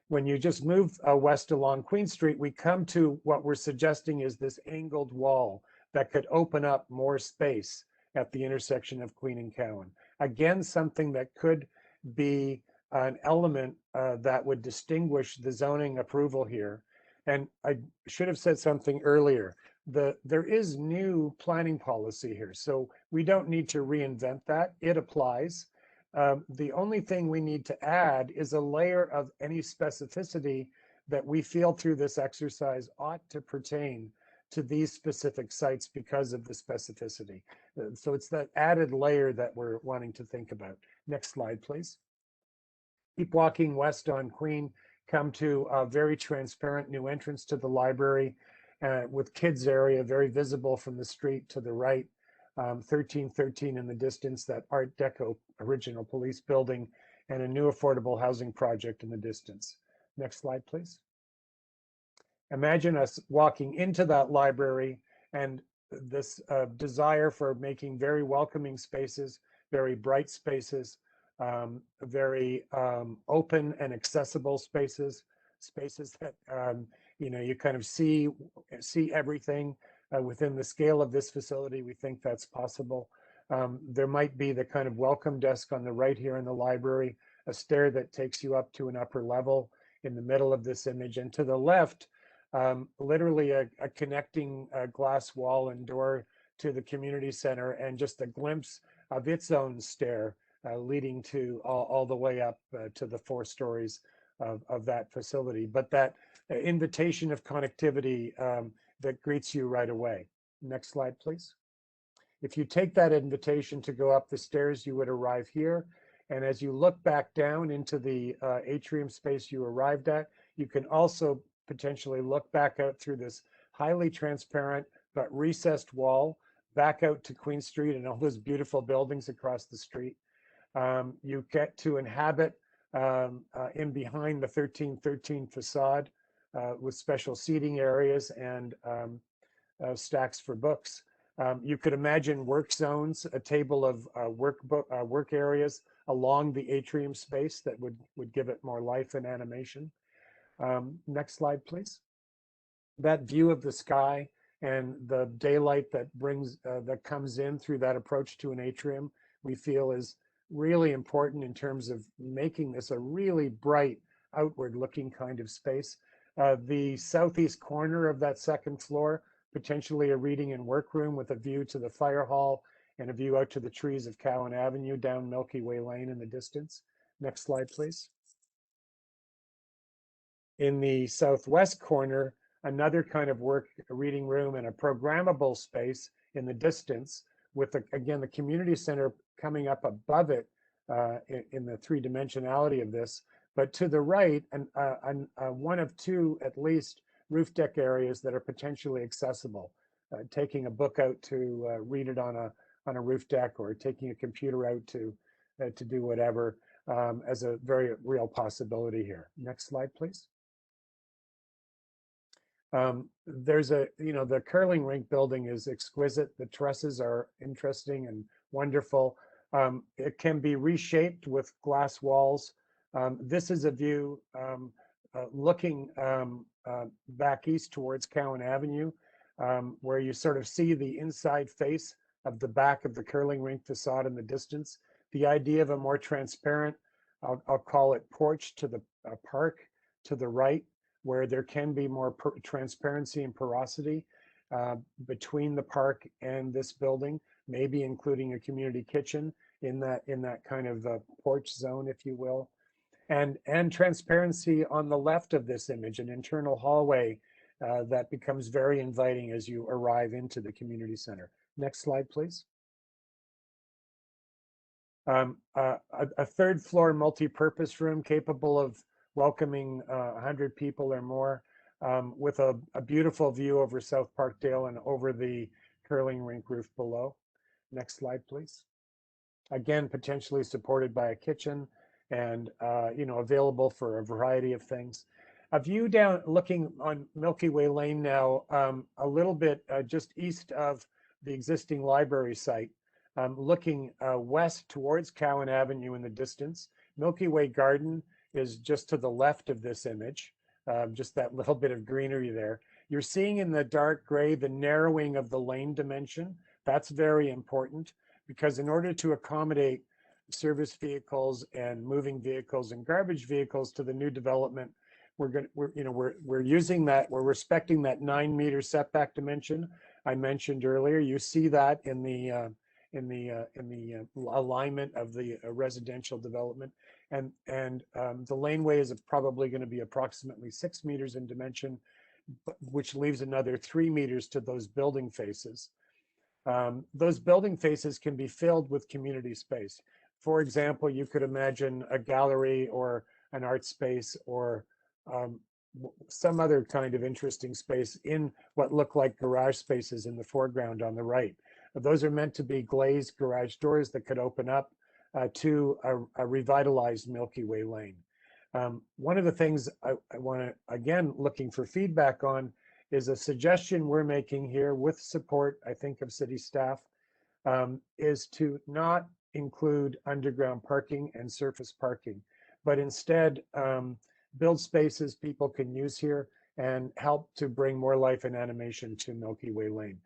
When you just move west along Queen Street, we come to what we're suggesting is this angled wall that could open up more space at the intersection of Queen and Cowan. Again, something that could be an element that would distinguish the zoning approval here. And I should have said something earlier. There is new planning policy here, so we don't need to reinvent that. It applies. The only thing we need to add is a layer of any specificity that we feel through this exercise ought to pertain to these specific sites because of the specificity. So it's that added layer that we're wanting to think about. Next slide, please. Keep walking west on Queen, come to a very transparent new entrance to the library with kids area, very visible from the street to the right. 1313 in the distance, that Art Deco original police building, and a new affordable housing project in the distance. Next slide, please. Imagine us walking into that library and this desire for making very welcoming spaces, very bright spaces, very open and accessible spaces that you kind of see everything within the scale of this facility, we think that's possible. There might be the kind of welcome desk on the right here in the library, a stair that takes you up to an upper level in the middle of this image. And to the left, literally a connecting glass wall and door to the community center, and just a glimpse of its own stair leading to all the way up to the 4 stories of that facility. But that invitation of connectivity that greets you right away. Next slide, please. If you take that invitation to go up the stairs, you would arrive here. And as you look back down into the atrium space you arrived at, you can also potentially look back out through this highly transparent but recessed wall back out to Queen Street and all those beautiful buildings across the street. You get to inhabit in behind the 1313 facade with special seating areas and stacks for books. You could imagine work zones, a table of work areas along the atrium space that would give it more life and animation. Next slide, please. That view of the sky and the daylight that that comes in through that approach to an atrium, we feel is really important in terms of making this a really bright, outward-looking kind of space. The southeast corner of that second floor, potentially a reading and workroom with a view to the fire hall and a view out to the trees of Cowan Avenue down Milky Way Lane in the distance. Next slide, please. In the southwest corner, another kind of reading room and a programmable space in the distance with, again, the community center coming up above it in the 3-dimensionality of this. But to the right, one of 2, at least, roof deck areas that are potentially accessible, taking a book out to read it on a roof deck, or taking a computer out to do whatever, as a very real possibility here. Next slide, please. There's the curling rink building is exquisite. The trusses are interesting and wonderful. It can be reshaped with glass walls. This is a view looking back east towards Cowan Avenue, where you sort of see the inside face of the back of the curling rink facade in the distance. The idea of a more transparent, I'll call it porch to the park to the right, where there can be more transparency and porosity between the park and this building, maybe including a community kitchen in that kind of porch zone, if you will. And transparency on the left of this image, an internal hallway that becomes very inviting as you arrive into the community center. Next slide, please. A third floor multi-purpose room capable of welcoming 100 people or more, with a beautiful view over South Parkdale and over the curling rink roof below. Next slide, please. Again, potentially supported by a kitchen and available for a variety of things. A view down looking on Milky Way Lane now, a little bit just east of the existing library site, looking west towards Cowan Avenue in the distance. Milky Way Garden is just to the left of this image, just that little bit of greenery there. You're seeing in the dark gray the narrowing of the lane dimension. That's very important, because in order to accommodate service vehicles and moving vehicles and garbage vehicles to the new development, we're using that, we're respecting that 9-meter setback dimension I mentioned earlier. You see that in the alignment of the residential development, and the laneway is probably going to be approximately 6 meters in dimension, which leaves another 3 meters to those building faces. Those building faces can be filled with community space. For example, you could imagine a gallery or an art space or some other kind of interesting space in what look like garage spaces in the foreground on the right. Those are meant to be glazed garage doors that could open up to a revitalized Milky Way Lane. One of the things I want to, again, looking for feedback on is a suggestion we're making here with support, I think, of city staff, is to not include underground parking and surface parking, but instead build spaces people can use here and help to bring more life and animation to Milky Way Lane.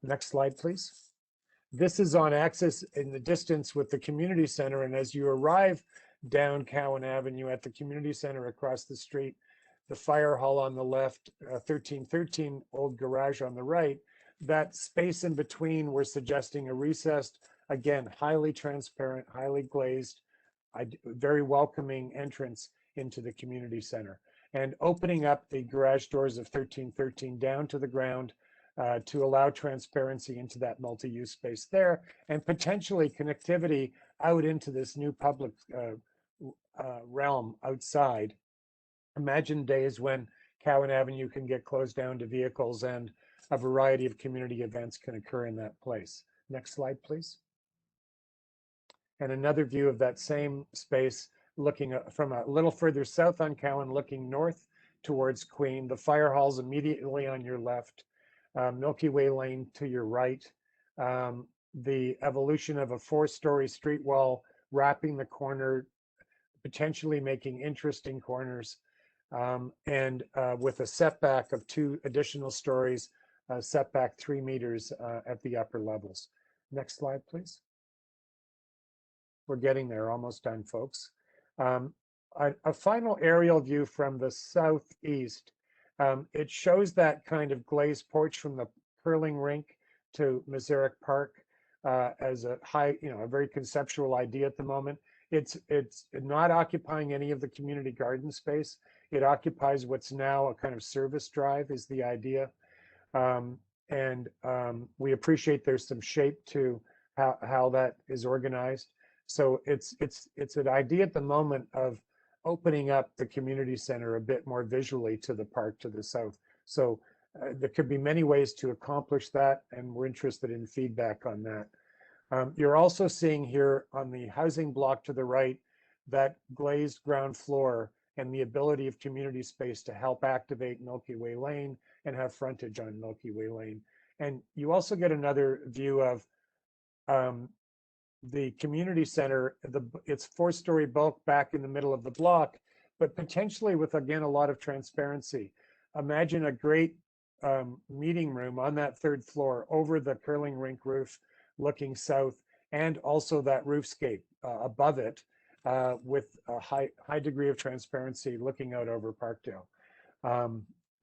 Next slide, please. This is on axis in the distance with the community center, and as you arrive down Cowan Avenue at the community center across the street, the fire hall on the left, 1313 old garage on the right, that space in between, we're suggesting a recessed, again, highly transparent, highly glazed, very welcoming entrance into the community center, and opening up the garage doors of 1313 down to the ground to allow transparency into that multi-use space there, and potentially connectivity out into this new public realm outside. Imagine days when Cowan Avenue can get closed down to vehicles and a variety of community events can occur in that place. Next slide, please. And another view of that same space, looking from a little further south on Cowan, looking north towards Queen. The fire hall's immediately on your left, Milky Way Lane to your right. The evolution of a 4-story street wall wrapping the corner, potentially making interesting corners, and with a setback of 2 additional stories, setback 3 meters at the upper levels. Next slide, please. We're getting there, almost done, folks. A final aerial view from the southeast. It shows that kind of glazed porch from the curling rink to Meserick Park as a a very conceptual idea at the moment. It's not occupying any of the community garden space. It occupies what's now a kind of service drive is the idea. We appreciate there's some shape to how that is organized. So it's an idea at the moment of opening up the community center a bit more visually to the park to the south. So there could be many ways to accomplish that, and we're interested in feedback on that. You're also seeing here on the housing block to the right, that glazed ground floor and the ability of community space to help activate Milky Way Lane and have frontage on Milky Way Lane. And you also get another view of the community center. It's 4-story bulk back in the middle of the block, but potentially with, again, a lot of transparency. Imagine a great meeting room on that 3rd floor over the curling rink roof looking south, and also that roofscape above it with a high degree of transparency looking out over Parkdale.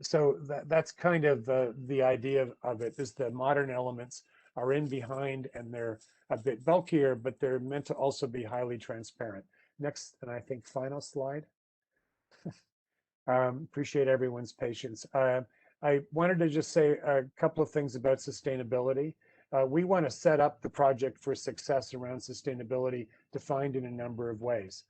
So that's kind of the idea of it, is the modern elements are in behind and they're a bit bulkier, but they're meant to also be highly transparent. Next, and I think final slide. Appreciate everyone's patience. I wanted to just say a couple of things about sustainability. We want to set up the project for success around sustainability, defined in a number of ways.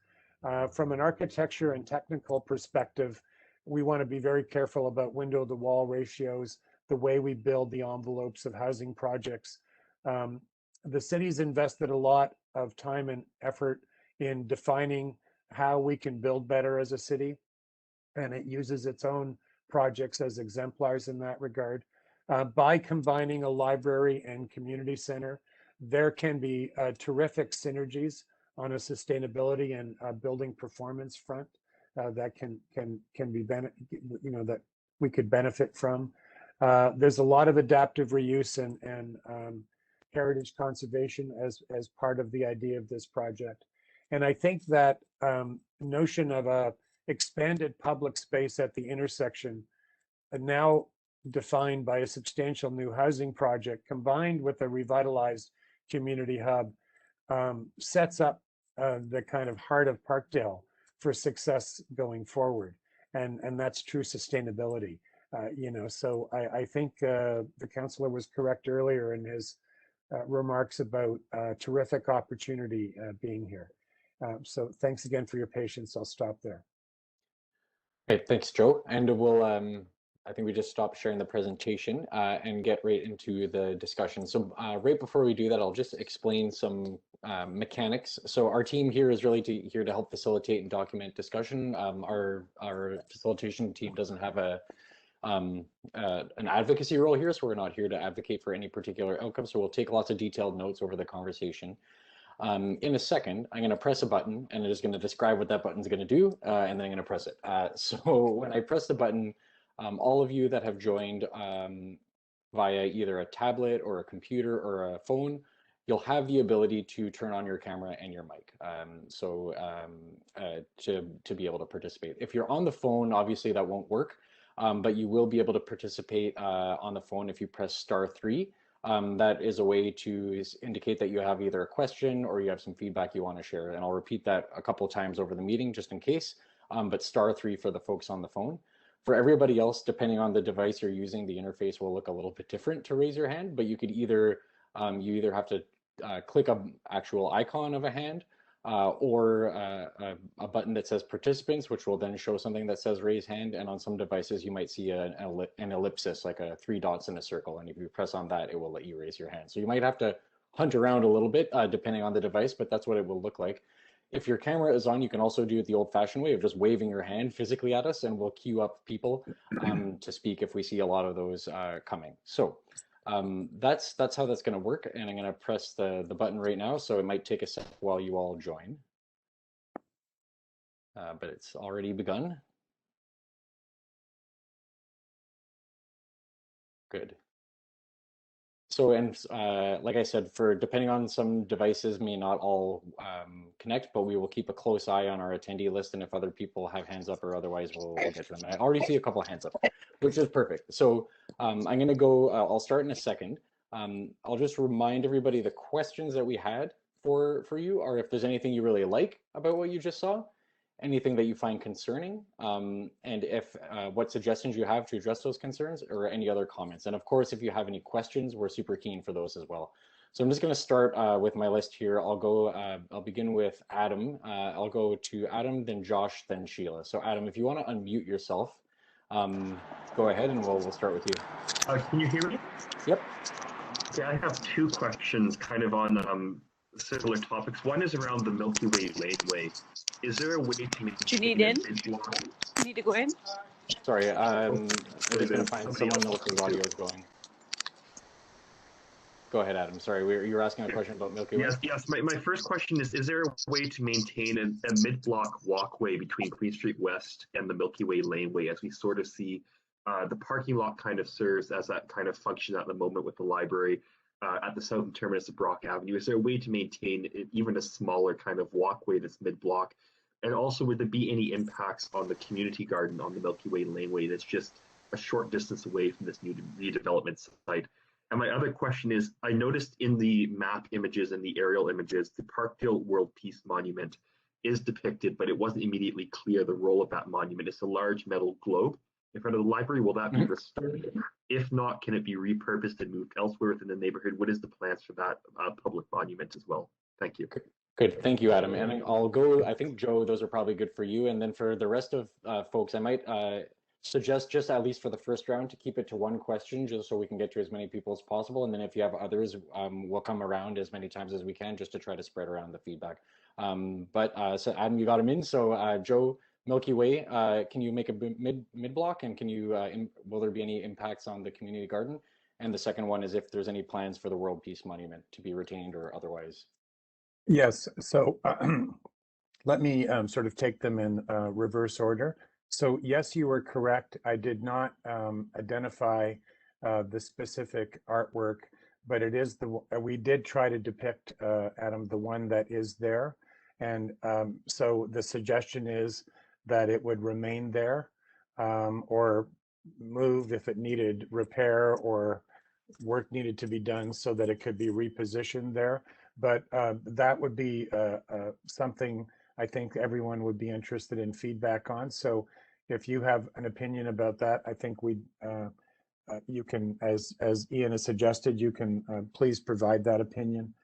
From an architecture and technical perspective, we want to be very careful about window to wall ratios, the way we build the envelopes of housing projects. The city's invested a lot of time and effort in defining how we can build better as a city, and it uses its own projects as exemplars in that regard. By combining a library and community center, there can be terrific synergies on a sustainability and building performance front that can be that we could benefit from. There's a lot of adaptive reuse and heritage conservation as part of the idea of this project. And I think that notion of a expanded public space at the intersection, now defined by a substantial new housing project, combined with a revitalized community hub, sets up the kind of heart of Parkdale for success going forward. And that's true sustainability. So I think the councillor was correct earlier in his remarks about terrific opportunity being here. So thanks again for your patience. I'll stop there. Okay, thanks, Joe. And we'll, I think we just stop sharing the presentation and get right into the discussion. So right before we do that, I'll just explain some mechanics. So our team here is really here to help facilitate and document discussion. Our facilitation team doesn't have an advocacy role here, so we're not here to advocate for any particular outcome. So we'll take lots of detailed notes over the conversation. In a second, I'm going to press a button and it is going to describe what that button is going to do, and then I'm going to press it. So when I press the button, All of you that have joined via either a tablet or a computer or a phone, you'll have the ability to turn on your camera and your mic, to be able to participate. If you're on the phone, obviously that won't work, but you will be able to participate on the phone if you press *3. That is a way to indicate that you have either a question or you have some feedback you want to share. And I'll repeat that a couple times over the meeting just in case, but *3 for the folks on the phone. For everybody else, depending on the device you're using, the interface will look a little bit different to raise your hand, but you could either, you either have to click a actual icon of a hand or a button that says participants, which will then show something that says raise hand. And on some devices, you might see an ellipsis, like 3 dots in a circle. And if you press on that, it will let you raise your hand. So you might have to hunt around a little bit depending on the device, but that's what it will look like. If your camera is on, you can also do it the old-fashioned way of just waving your hand physically at us, and we'll queue up people to speak if we see a lot of those coming. So that's how that's going to work, and I'm going to press the button right now, so it might take a sec while you all join. But it's already begun. Good. So, and like I said, for depending on some devices may not all connect, but we will keep a close eye on our attendee list, and if other people have hands up or otherwise, we'll get to them. And I already see a couple of hands up, which is perfect. So I'm going to go, I'll start in a second. I'll just remind everybody the questions that we had for you are if there's anything you really like about what you just saw, anything that you find concerning, and if what suggestions you have to address those concerns, or any other comments. And of course, if you have any questions, we're super keen for those as well. So I'm just going to start with my list here. I'll begin with Adam. I'll go to Adam, then Josh, then Sheila. So Adam, if you want to unmute yourself, go ahead, and we'll start with you. Can you hear me? Yep. Okay, I have 2 questions kind of on similar topics. One is around the Milky Way laneway. Is there a way to make? Do you need in? You need to go in? Sorry, I'm just going to find someone else's audio is going. Go ahead, Adam. Sorry, you were asking a question about Milky Way? Yes. My first question is there a way to maintain a mid-block walkway between Queen Street West and the Milky Way laneway, as we sort of see the parking lot kind of serves as that kind of function at the moment with the library at the southern terminus of Brock Avenue? Is there a way to maintain even a smaller kind of walkway that's mid-block? And also, would there be any impacts on the community garden on the Milky Way laneway that's just a short distance away from this new redevelopment site? And my other question is, I noticed in the map images and the aerial images, the Parkdale World Peace Monument is depicted, but it wasn't immediately clear the role of that monument. It's a large metal globe in front of the library. Will that be restored? If not, can it be repurposed and moved elsewhere within the neighborhood? What is the plans for that public monument as well? Thank you. Good, thank you, Adam. And I'll go, I think, Joe, those are probably good for you. And then for the rest of folks, I might suggest just at least for the first round to keep it to 1 question, just so we can get to as many people as possible. And then if you have others, we'll come around as many times as we can just to try to spread around the feedback. So Adam, you got him in. So Joe, Milky Way, can you make a mid block, and can you will there be any impacts on the community garden? And the second one is if there's any plans for the World Peace Monument to be retained or otherwise. Yes, so let me sort of take them in reverse order. So yes, you were correct. I did not identify the specific artwork, but it is we did try to depict, Adam, the one that is there. And so the suggestion is that it would remain there or moved if it needed repair or work needed to be done so that it could be repositioned there. But that would be something I think everyone would be interested in feedback on. So if you have an opinion about that, I think you can, as Ian has suggested, you can please provide that opinion.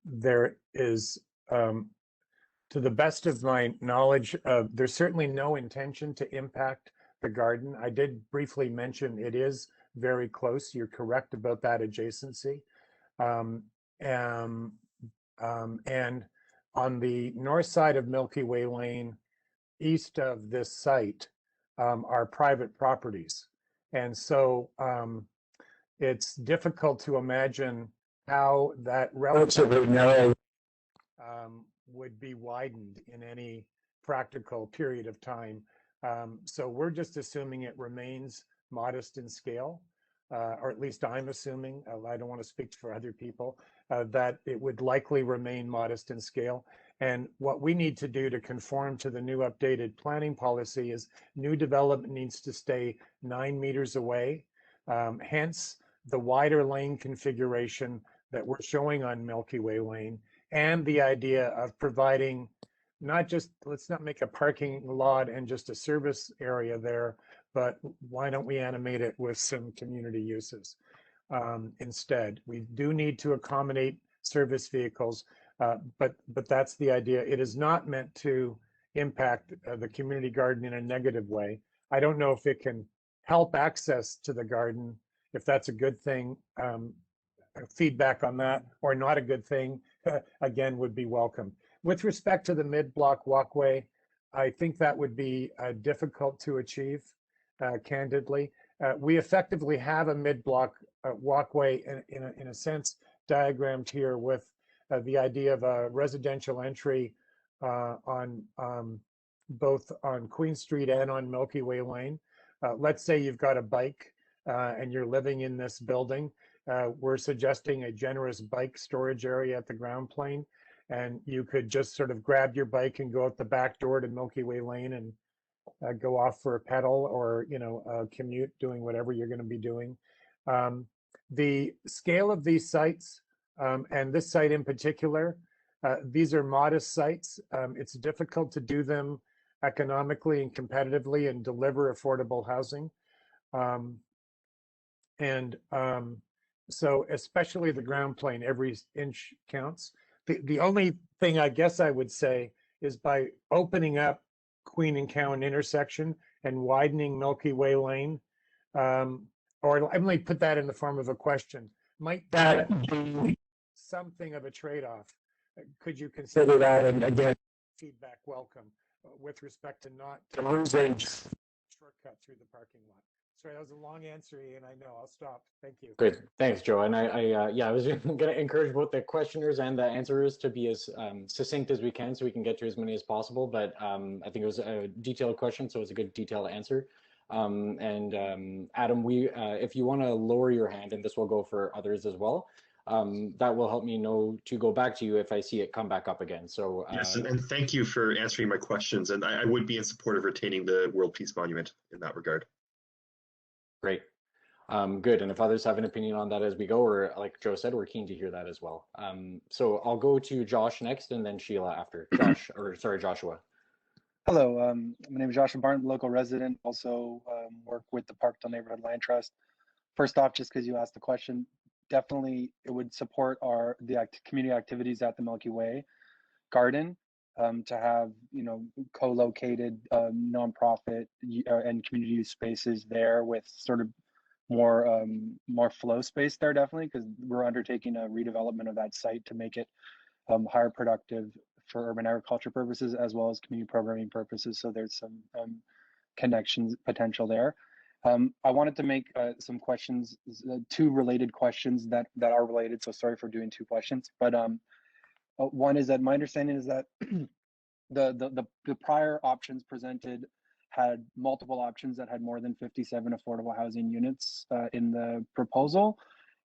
There is, to the best of my knowledge, there's certainly no intention to impact the garden. I did briefly mention it is very close. You're correct about that adjacency. And on the north side of Milky Way Lane, east of this site, are private properties. And so it's difficult to imagine how that relatively narrow would be widened in any practical period of time So we're just assuming it remains modest in scale, or at least I'm assuming, I don't want to speak for other people, that it would likely remain modest in scale. And what we need to do to conform to the new updated planning policy is new development needs to stay 9 meters away. Hence the wider lane configuration that we're showing on Milky Way Lane, and the idea of providing not just, let's not make a parking lot and just a service area there, but why don't we animate it with some community uses instead? We do need to accommodate service vehicles, but that's the idea. It is not meant to impact the community garden in a negative way. I don't know if it can help access to the garden, if that's a good thing. Feedback on that, or not a good thing, again, would be welcome. With respect to the mid-block walkway, I think that would be difficult to achieve, candidly. We effectively have a mid-block walkway in a sense diagrammed here with the idea of a residential entry on both on Queen Street and on Milky Way Lane. Let's say you've got a bike and you're living in this building. We're suggesting a generous bike storage area at the ground plane, and you could just sort of grab your bike and go out the back door to Milky Way Lane and go off for a pedal, or commute, doing whatever you're going to be doing. The scale of these sites, and this site in particular, these are modest sites. It's difficult to do them economically and competitively and deliver affordable housing. So especially the ground plane, every inch counts. The only thing I guess I would say is by opening up Queen and Cowan intersection and widening Milky Way Lane, or let me put that in the form of a question. Might that be something of a trade-off? Could you consider that? And again, feedback welcome with respect to not losing shortcut through the parking lot. Sorry, that was a long answer, Ian. I know. I'll stop. Thank you. Great, thanks, Joe. And I was going to encourage both the questioners and the answerers to be as succinct as we can, so we can get to as many as possible. But I think it was a detailed question, so it's a good detailed answer. Adam, if you want to lower your hand, and this will go for others as well, that will help me know to go back to you if I see it come back up again. So yes, and thank you for answering my questions. And I would be in support of retaining the World Peace Monument in that regard. Great. Good. And if others have an opinion on that as we go, or like Joe said, we're keen to hear that as well. So I'll go to Josh next, and then Sheila after. Joshua. Hello, my name is Joshua Barton, local resident, also work with the Parkdale Neighborhood Land Trust. First off, just because you asked the question, definitely it would support the community activities at the Milky Way Garden, to have co-located nonprofit and community use spaces there with sort of more flow space there, definitely, because we're undertaking a redevelopment of that site to make it higher productive for urban agriculture purposes as well as community programming purposes. So there's some connections potential there. I wanted to make some questions, two related questions that are related. So sorry for doing two questions, but one is that my understanding is that the prior options presented had multiple options that had more than 57 affordable housing units in the proposal.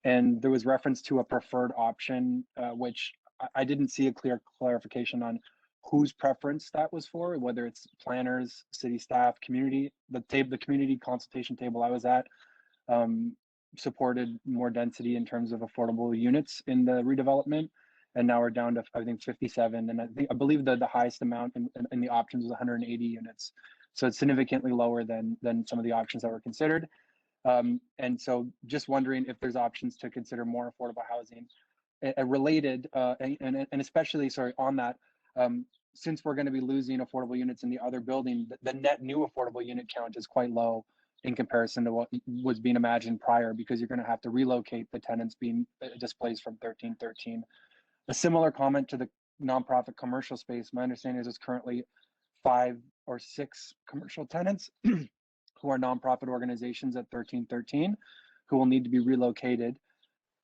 And there was reference to a preferred option, which I didn't see a clear clarification on whose preference that was for, whether it's planners, city staff, community. The community consultation table I was at supported more density in terms of affordable units in the redevelopment. And now we're down to, I think, 57. And I believe that the highest amount in the options was 180 units. So it's significantly lower than some of the options that were considered. And so just wondering if there's options to consider more affordable housing. Related, and especially, sorry, on that, since we're going to be losing affordable units in the other building, the net new affordable unit count is quite low in comparison to what was being imagined prior, because you're going to have to relocate the tenants being displaced from 1313. A similar comment to the nonprofit commercial space. My understanding is there's currently 5 or 6 commercial tenants who are nonprofit organizations at 1313 who will need to be relocated.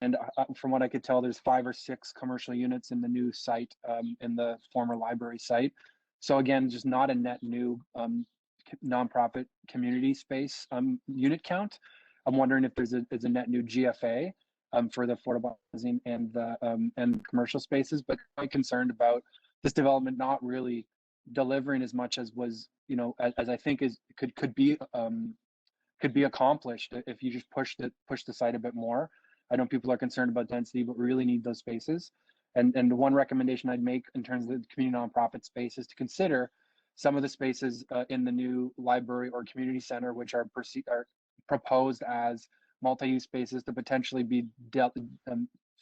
And from what I could tell, there's 5 or 6 commercial units in the new site, in the former library site. So again, just not a net new nonprofit community space unit count. I'm wondering if there's a net new GFA for the affordable housing and the commercial spaces, but quite concerned about this development not really delivering as much as was, as I think could be accomplished if you just push the site a bit more. I know people are concerned about density, but really need those spaces. And the one recommendation I'd make in terms of the community nonprofit space is to consider some of the spaces in the new library or community center, which are proposed as multi-use spaces, to potentially be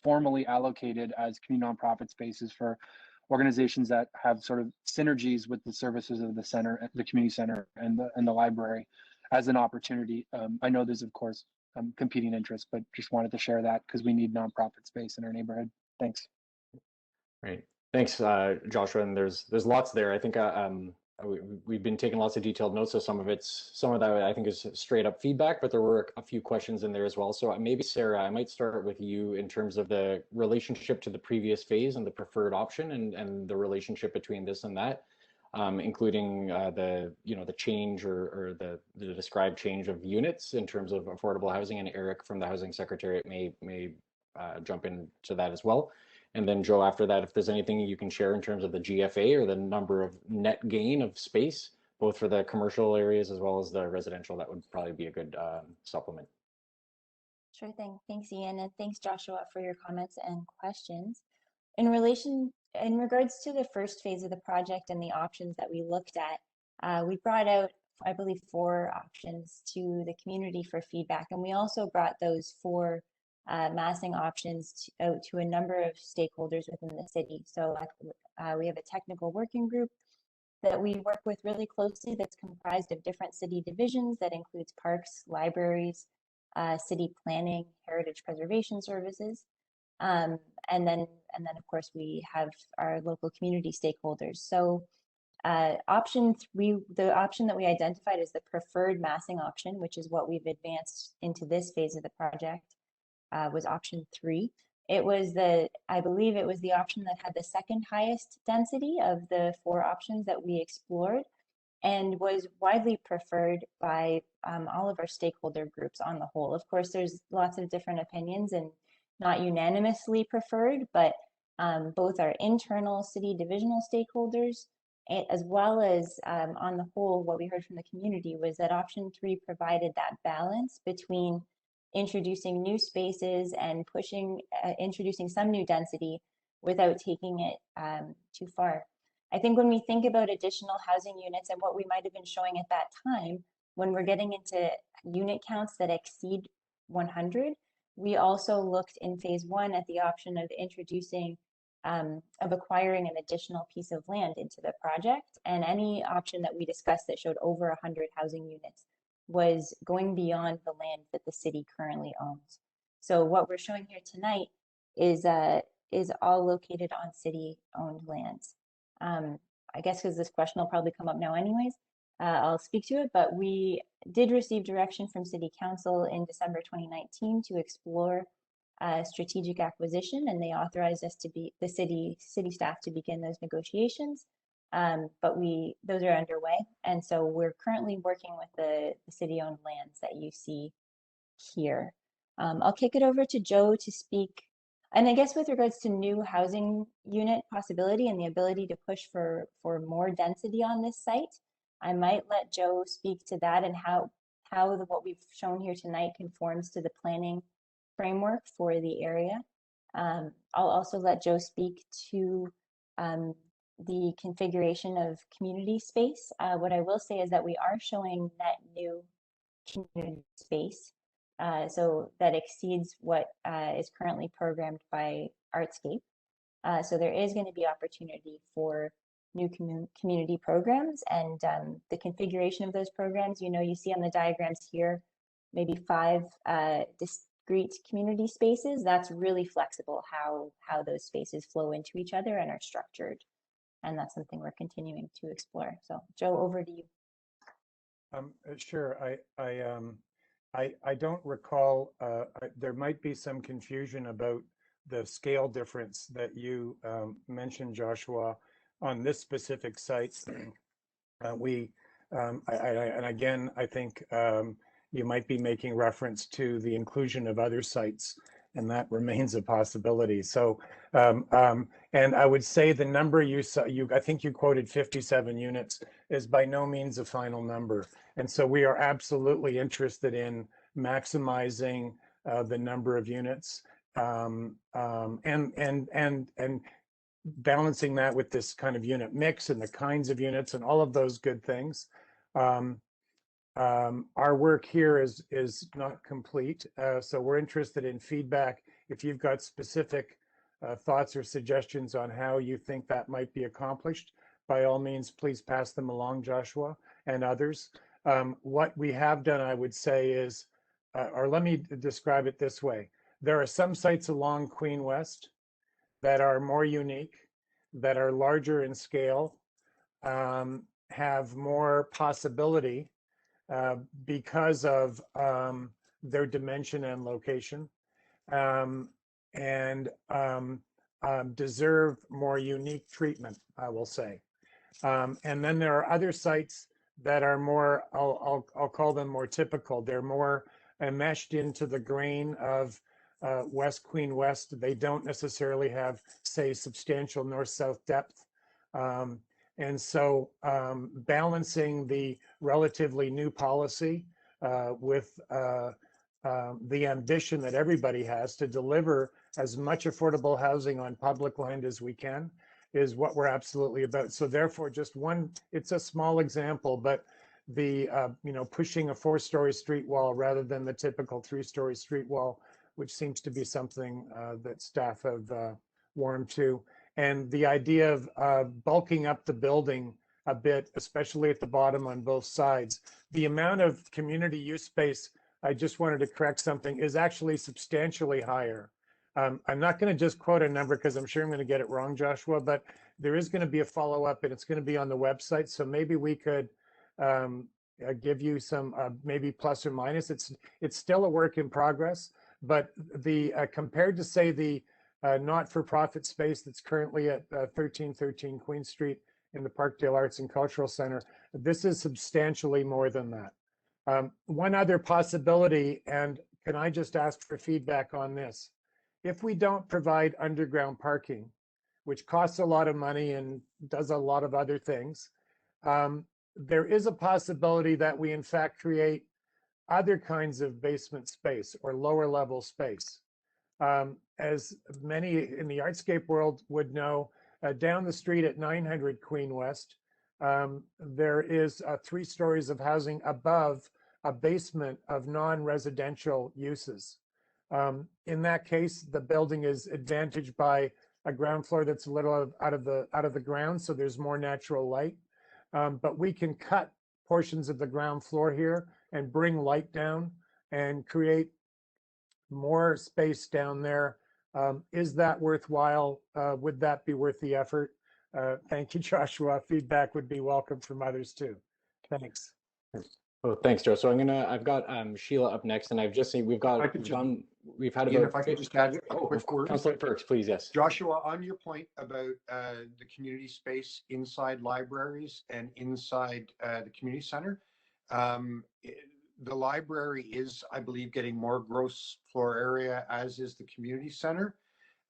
formally allocated as community nonprofit spaces for organizations that have sort of synergies with the services of the center, the community center, and the library as an opportunity. I know there's of course competing interests, but just wanted to share that because we need nonprofit space in our neighborhood. Thanks. Right. Thanks, Joshua. And there's lots there. I think we've been taking lots of detailed notes. So some of that I think is straight up feedback, but there were a few questions in there as well. So maybe Sarah, I might start with you in terms of the relationship to the previous phase and the preferred option, and the relationship between this and that, including the change or the described change of units in terms of affordable housing. And Eric from the Housing Secretariat may jump into that as well. And then Joe, after that, if there's anything you can share in terms of the GFA or the number of net gain of space, both for the commercial areas as well as the residential, that would probably be a good supplement. Sure thing. Thanks, Ian, and thanks, Joshua, for your comments and questions. In regards to the first phase of the project and the options that we looked at, we brought out, I believe, 4 options to the community for feedback, and we also brought those 4 massing options out to a number of stakeholders within the city. So we have a technical working group that we work with really closely that's comprised of different city divisions that includes parks, libraries, city planning, heritage preservation services. And then of course we have our local community stakeholders. So the option that we identified as the preferred massing option, which is what we've advanced into this phase of the project, was option 3. I believe it was the option that had the second highest density of the 4 options that we explored, and was widely preferred by all of our stakeholder groups on the whole. Of course, there's lots of different opinions and not unanimously preferred, but both our internal city divisional stakeholders, as well as on the whole, what we heard from the community was that option 3 provided that balance between introducing new spaces and introducing some new density without taking it too far. I think when we think about additional housing units and what we might have been showing at that time, when we're getting into unit counts that exceed 100, we also looked in phase 1 at the option of acquiring an additional piece of land into the project, and any option that we discussed that showed over 100 housing units was going beyond the land that the city currently owns. So what we're showing here tonight is all located on city-owned lands. I guess because this question will probably come up now anyways, I'll speak to it, but we did receive direction from City Council in December 2019 to explore strategic acquisition, and they authorized us the city staff to begin those negotiations. But those are underway, and so we're currently working with the city-owned lands that you see here. I'll kick it over to Joe to speak, and I guess with regards to new housing unit possibility and the ability to push for more density on this site, I might let Joe speak to that and how what we've shown here tonight conforms to the planning framework for the area. I'll also let Joe speak to the configuration of community space. What I will say is that we are showing net new community space, so that exceeds what is currently programmed by Artscape. So there is going to be opportunity for new community programs, and the configuration of those programs, you see on the diagrams here, maybe 5 discrete community spaces. That's really flexible how those spaces flow into each other and are structured. And that's something we're continuing to explore. So Joe, over to you. Sure. I don't recall, there might be some confusion about the scale difference that you mentioned, Joshua, on this specific site. We And again, I think you might be making reference to the inclusion of other sites, and that remains a possibility. So, and I would say the number you saw, I think you quoted 57 units, is by no means a final number. And so we are absolutely interested in maximizing the number of units and balancing that with this kind of unit mix and the kinds of units and all of those good things. Our work here is not complete, so we're interested in feedback. If you've got specific thoughts or suggestions on how you think that might be accomplished, by all means, please pass them along, Joshua and others. What we have done, I would say, is, or let me describe it this way. There are some sites along Queen West that are more unique, that are larger in scale, have more possibility because of their dimension and location, and deserve more unique treatment, I will say. And then there are other sites that are more, I'll call them more typical. They're more enmeshed into the grain of West Queen West. They don't necessarily have, say, substantial north-south depth. And so balancing the relatively new policy with the ambition that everybody has to deliver as much affordable housing on public land as we can is what we're absolutely about. So therefore, just one, it's a small example, but the, pushing a 4-story street wall rather than the typical 3-story street wall, which seems to be something that staff have warmed to. And the idea of bulking up the building a bit, especially at the bottom on both sides. The amount of community use space, I just wanted to correct something, is actually substantially higher. I'm not going to just quote a number because I'm sure I'm going to get it wrong, Joshua, but there is going to be a follow-up and it's going to be on the website. So maybe we could give you some maybe plus or minus. It's still a work in progress, but the compared to, say, the not-for-profit space that's currently at 1313 Queen Street in the Parkdale Arts and Cultural Center, this is substantially more than that. One other possibility, and can I just ask for feedback on this? If we don't provide underground parking, which costs a lot of money and does a lot of other things, there is a possibility that we in fact create other kinds of basement space or lower level space. As many in the artscape world would know, down the street at 900 Queen West, there is 3 stories of housing above a basement of non-residential uses. In that case, the building is advantaged by a ground floor that's a little out of the ground, so there's more natural light. But we can cut portions of the ground floor here and bring light down and create more space down there. Is that worthwhile? Would that be worth the effort? Thank you, Joshua. Feedback would be welcome from others too. Thanks. Oh, thanks, Joe. So I've got Sheila up next, and I've just seen we've had about. Ian, if I could just add a Oh, quick word. Councillor Perks, please, yes. Joshua, on your point about the community space inside libraries and inside the community center, the library is, I believe, getting more gross floor area, as is the community center.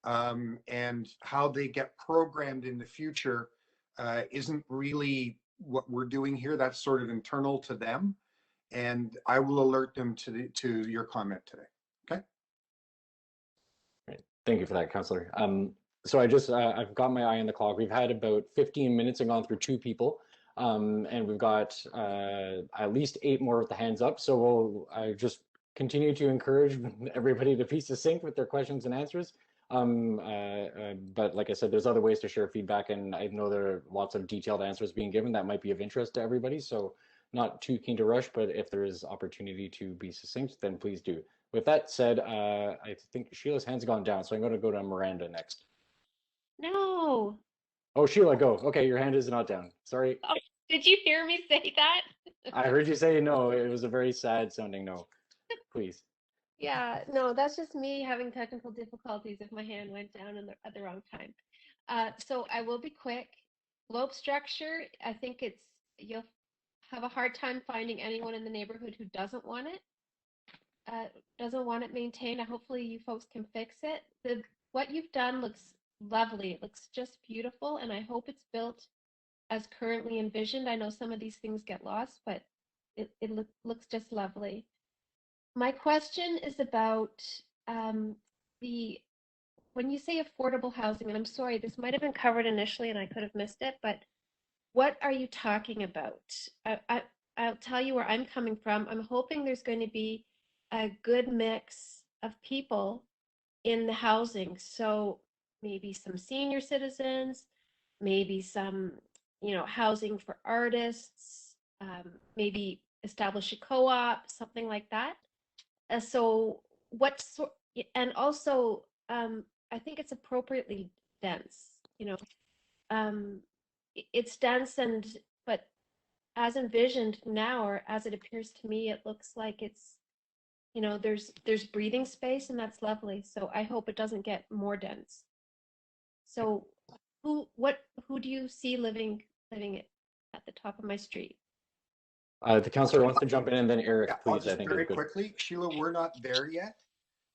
And how they get programmed in the future isn't really what we're doing here. That's sort of internal to them. And I will alert them to your comment today. Okay. Great. Thank you for that, Councillor. So I've got my eye on the clock. We've had about 15 minutes and gone through 2 people. And we've got at least 8 more with the hands up. So I just continue to encourage everybody to be succinct with their questions and answers. But like I said, there's other ways to share feedback, and I know there are lots of detailed answers being given that might be of interest to everybody. So not too keen to rush, but if there is opportunity to be succinct, then please do. With that said, I think Sheila's hand's gone down, so I'm going to go to Miranda next. No. Oh, Sheila, go. Okay, your hand is not down. Sorry. Oh, did you hear me say that? I heard you say no. It was a very sad sounding no. Please. Yeah, no, that's just me having technical difficulties if my hand went down at the wrong time. So I will be quick. Globe structure, I think you'll have a hard time finding anyone in the neighborhood who doesn't want it maintained. Hopefully you folks can fix it. What you've done looks lovely. It looks just beautiful, and I hope it's built as currently envisioned. I know some of these things get lost, but it looks just lovely. My question is about when you say affordable housing, and I'm sorry, this might have been covered initially and I could have missed it, but what are you talking about? I'll tell you where I'm coming from. I'm hoping there's going to be a good mix of people in the housing. So maybe some senior citizens, maybe some, housing for artists, maybe establish a co-op, something like that. So what sort, and also, I think it's appropriately dense, it's dense but as envisioned now, or as it appears to me, it looks like it's, there's breathing space, and that's lovely. So I hope it doesn't get more dense. So who do you see living at the top of my street? The councillor wants to jump in, and then Eric, Yeah, please. I'll just I think very is good. quickly, Sheila, we're not there yet.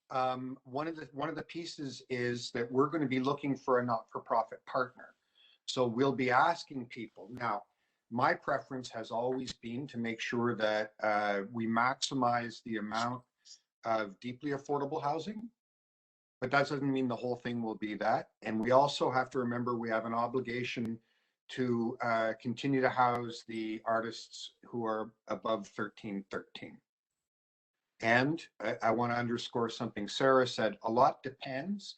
One of the pieces is that we're going to be looking for a not-for-profit partner. So we'll be asking people. Now, my preference has always been to make sure that we maximize the amount of deeply affordable housing, but that doesn't mean the whole thing will be that. And we also have to remember we have an obligation to continue to house the artists who are above 1313. And I want to underscore something Sarah said. A lot depends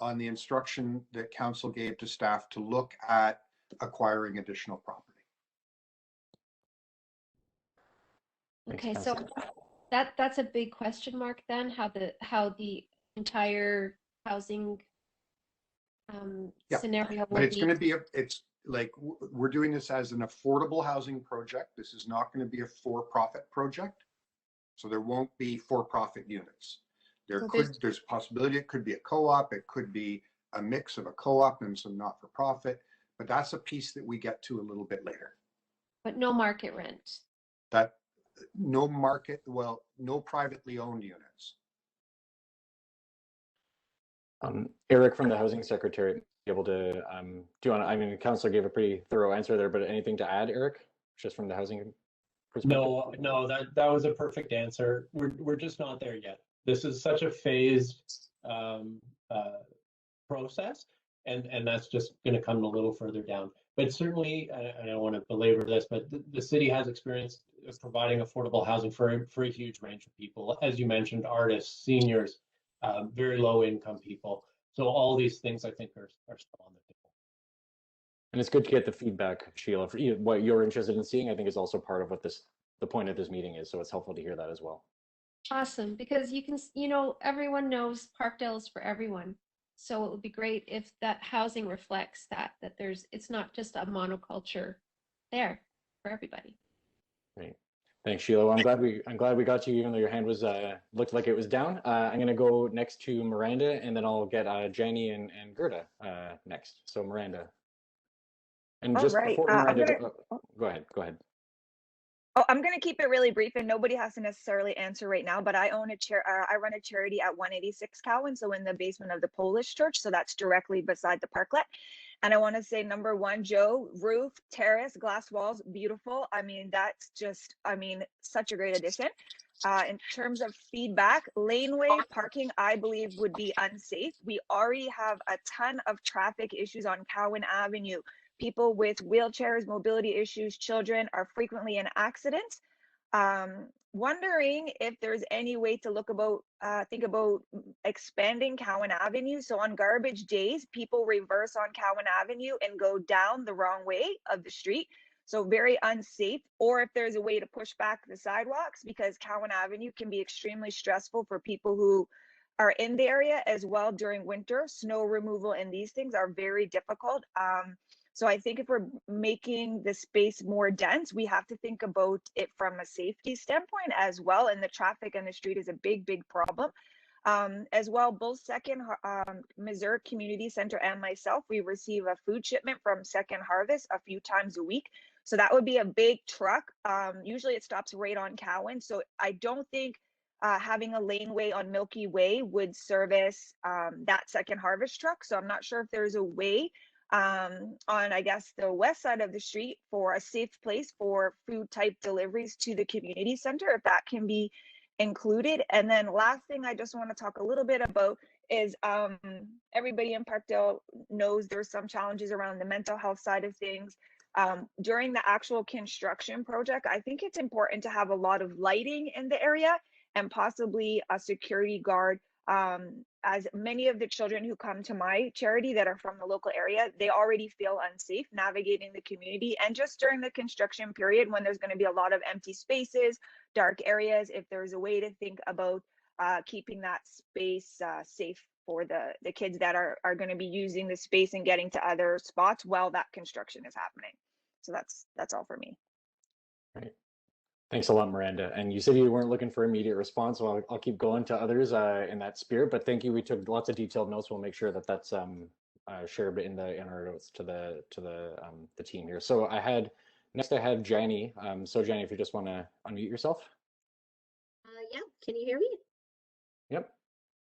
on the instruction that council gave to staff to look at acquiring additional property. Okay, so that's a big question mark then, how the entire housing Yeah, scenario will but it's be. going to be it's like we're doing this as an affordable housing project. This is not going to be a for-profit project. So there won't be for-profit units. There's a possibility it could be a co-op, it could be a mix of a co-op and some not-for-profit, but that's a piece that we get to a little bit later. But no market rent. That no privately owned units. Eric from the Housing Secretary, be able to do you want? I mean, the councillor gave a pretty thorough answer there, but anything to add, Eric, just from the housing perspective? No, that was a perfect answer. We're just not there yet. This is such a phased process, and that's just going to come a little further down. But certainly, I don't want to belabor this, but the city has experience providing affordable housing for a huge range of people. As you mentioned, artists, seniors, very low income people. So all these things I think are still on the table. And it's good to get the feedback, Sheila, for what you're interested in seeing. I think is also part of what the point of this meeting is. So it's helpful to hear that as well. Awesome, because you can, everyone knows Parkdale is for everyone. So it would be great if that housing reflects that it's not just a monoculture there for everybody. Great. Thanks, Sheila. Well, I'm glad we got you, even though your hand was looked like it was down. I'm going to go next to Miranda, and then I'll get Jenny and Gerda next. So Miranda. And All just right. before Miranda, go ahead. Oh, I'm going to keep it really brief, and nobody has to necessarily answer right now, but I run a charity at 186 Cowan, so in the basement of the Polish church, so that's directly beside the parklet. And I want to say, number one, Joe, roof, terrace, glass walls, beautiful. I mean, that's just, such a great addition. In terms of feedback, laneway parking, I believe, would be unsafe. We already have a ton of traffic issues on Cowan Avenue. People with wheelchairs, mobility issues, children are frequently in accidents. Wondering if there's any way to think about expanding Cowan Avenue. So on garbage days, people reverse on Cowan Avenue and go down the wrong way of the street. So very unsafe. Or if there's a way to push back the sidewalks, because Cowan Avenue can be extremely stressful for people who are in the area as well during winter. Snow removal and these things are very difficult. So I think if we're making the space more dense, we have to think about it from a safety standpoint as well. And the traffic on the street is a big, big problem. As well, both Second Missouri Community Center and myself, we receive a food shipment from Second Harvest a few times a week. So that would be a big truck. Usually it stops right on Cowan. So I don't think having a laneway on Milky Way would service that second harvest truck. So I'm not sure if there's a way on, I guess, the west side of the street for a safe place for food type deliveries to the community center, if that can be included. And then last thing I just want to talk a little bit about is everybody in Parkdale knows there's some challenges around the mental health side of things. During the actual construction project, I think it's important to have a lot of lighting in the area and possibly a security guard. As many of the children who come to my charity that are from the local area, they already feel unsafe navigating the community. And just during the construction period, when there's going to be a lot of empty spaces, dark areas, if there's a way to think about keeping that space safe for the kids that are going to be using the space and getting to other spots while that construction is happening. So that's all for me. Right. Thanks a lot, Miranda. And you said you weren't looking for immediate response, so I'll keep going to others in that spirit. But thank you. We took lots of detailed notes. We'll make sure that that's shared in our notes to the team here. So next I had Jenny. So Jenny, if you just want to unmute yourself. Yeah, can you hear me? Yep.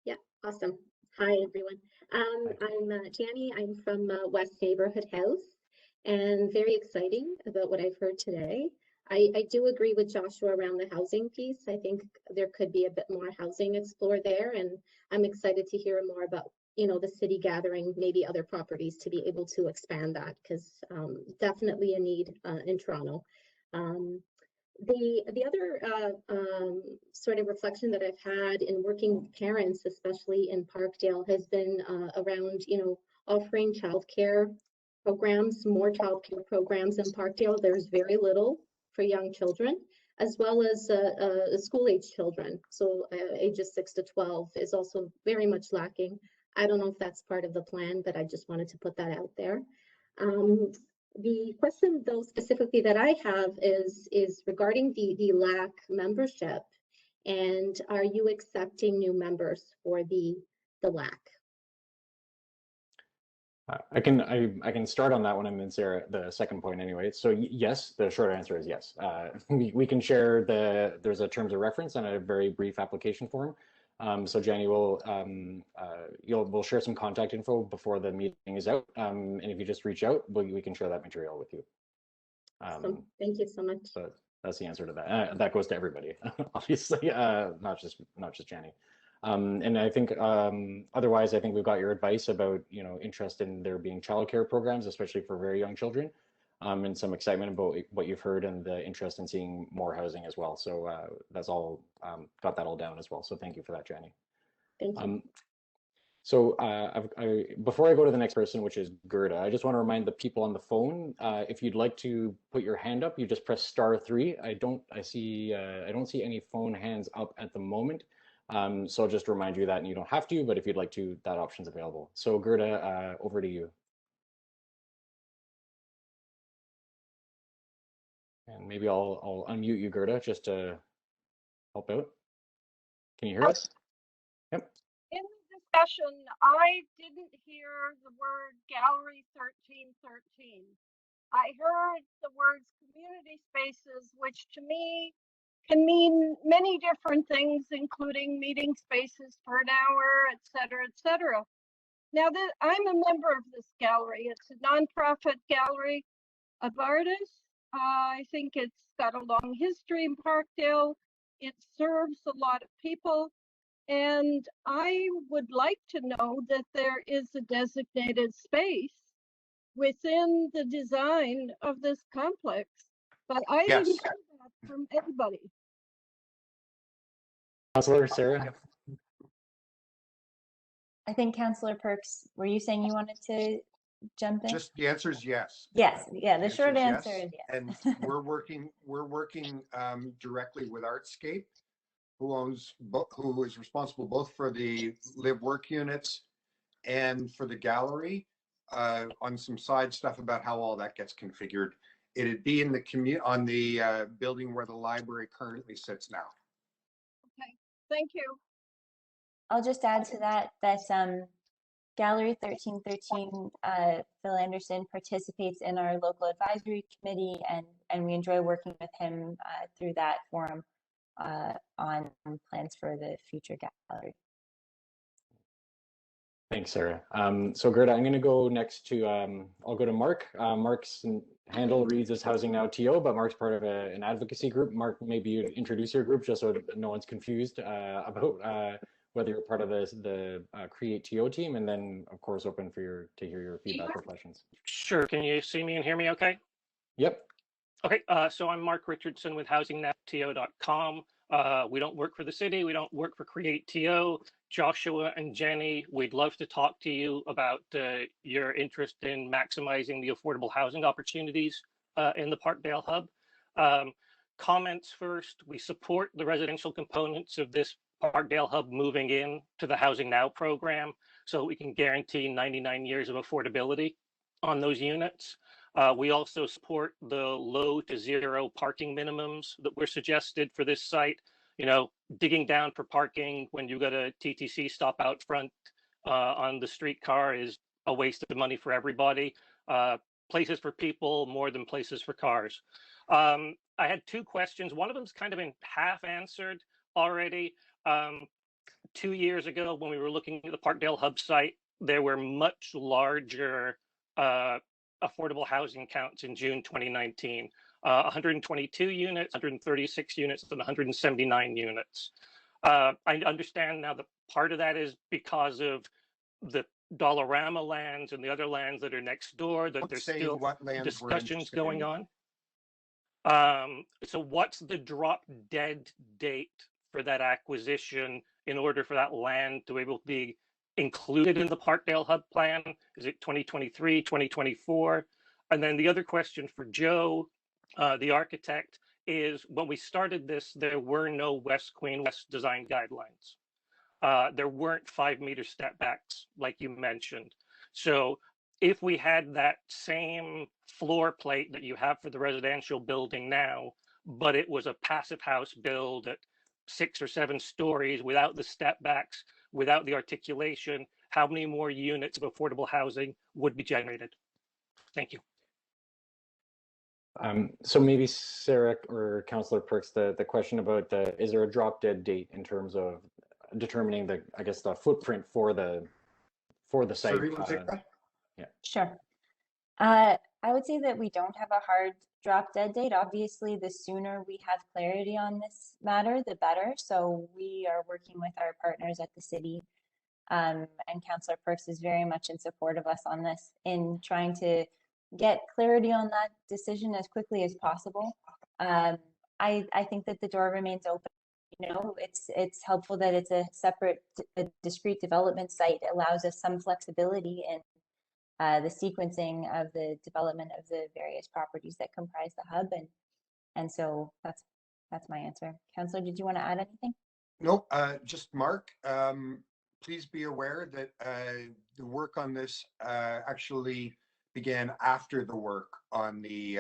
Yeah, awesome. Hi, everyone. I'm Jenny. I'm from West Neighborhood House, and very exciting about what I've heard today. I do agree with Joshua around the housing piece. I think there could be a bit more housing explored there, and I'm excited to hear more about, the city gathering maybe other properties to be able to expand that, because definitely a need in Toronto. The other sort of reflection that I've had in working with parents, especially in Parkdale, has been around, offering childcare programs, more childcare programs in Parkdale. There's very little for young children, as well as school-age children. So ages 6 to 12 is also very much lacking. I don't know if that's part of the plan, but I just wanted to put that out there. The question, though, specifically that I have is regarding the LAC membership, and are you accepting new members for the LAC? I can start on that one, and then Sarah, the second point anyway. So yes, the short answer is yes. We can share there's a terms of reference and a very brief application form. So Jenny we'll share some contact info before the meeting is out. And if you just reach out, we can share that material with you. Awesome. Thank you so much. So that's the answer to that. That goes to everybody, obviously, not just Jenny. And I think otherwise, I think we've got your advice about interest in there being childcare programs, especially for very young children, and some excitement about what you've heard and the interest in seeing more housing as well. So that's all got that all down as well. So thank you for that, Jenny. Thank you. So before I go to the next person, which is Gerda, I just want to remind the people on the phone, if you'd like to put your hand up, you just press *3. I don't see any phone hands up at the moment. So I'll just remind you that, and you don't have to, but if you'd like to, that option's available. So Gerda, over to you. And maybe I'll unmute you, Gerda, just to help out. Can you hear us? Yep. In the discussion, I didn't hear the word Gallery 1313. I heard the words community spaces, which to me can mean many different things, including meeting spaces for an hour, et cetera, et cetera. Now that I'm a member of this gallery, it's a nonprofit gallery of artists. I think it's got a long history in Parkdale. It serves a lot of people. And I would like to know that there is a designated space within the design of this complex. But I didn't hear that from anybody. Councillor Sarah? I think Councillor Perks, were you saying you wanted to jump in? Just the answer is yes. Yes, yeah, the short answer is yes. And we're working directly with Artscape, who is responsible both for the live work units and for the gallery, on some side stuff about how all that gets configured. It'd be in the on the building where the library currently sits now. Okay, thank you. I'll just add to that Gallery 1313, Phil Anderson participates in our local advisory committee, and we enjoy working with him through that forum on plans for the future gallery. Thanks, Sarah. So Gerda, I'm going to go next to, I'll go to Mark. Mark's handle reads as Housing Now TO, but Mark's part of an advocacy group. Mark, maybe you introduce your group just so no one's confused about whether you're part of the Create TO team, and then of course open for to hear your feedback or questions. Sure. Can you see me and hear me okay? Yep. Okay, so I'm Mark Richardson with HousingNowTO.com. We don't work for the city. We don't work for Create TO. Joshua and Jenny, we'd love to talk to you about your interest in maximizing the affordable housing opportunities in the Parkdale Hub. Comments first, we support the residential components of this Parkdale Hub moving in to the Housing Now program so we can guarantee 99 years of affordability on those units. We also support the low to zero parking minimums that were suggested for this site. You know, digging down for parking when you got a TTC stop out front on the streetcar is a waste of money for everybody. Places for people more than places for cars. I had two questions. One of them's kind of been half answered already. 2 years ago, when we were looking at the Parkdale Hub site, there were much larger affordable housing counts in June 2019. 122 units, 136 units, and 179 units. I understand now that part of that is because of the Dollarama lands and the other lands that are next door, that there's still discussions going on. So what's the drop dead date for that acquisition in order for that land to be able to be included in the Parkdale Hub plan? Is it 2023, 2024? And then the other question for Joe, the architect, is when we started this, there were no West Queen West design guidelines. There weren't 5-meter step backs like you mentioned. So if we had that same floor plate that you have for the residential building now, but it was a passive house build at 6 or 7 stories without the step backs, without the articulation, how many more units of affordable housing would be generated? Thank you. So maybe Sarah or Councillor Perks, the question about is there a drop dead date in terms of determining the, I guess, the footprint for the site? Yeah. Sure. I would say that we don't have a hard drop dead date. Obviously, the sooner we have clarity on this matter, the better. So we are working with our partners at the city, and Councillor Perks is very much in support of us on this in trying to get clarity on that decision as quickly as possible. I think that the door remains open. You know, it's helpful that it's a separate, discrete development site. It allows us some flexibility in the sequencing of the development of the various properties that comprise the hub, and so that's my answer. Councillor, did you want to add anything? Nope, just Mark. Please be aware that the work on this actually began after the work on the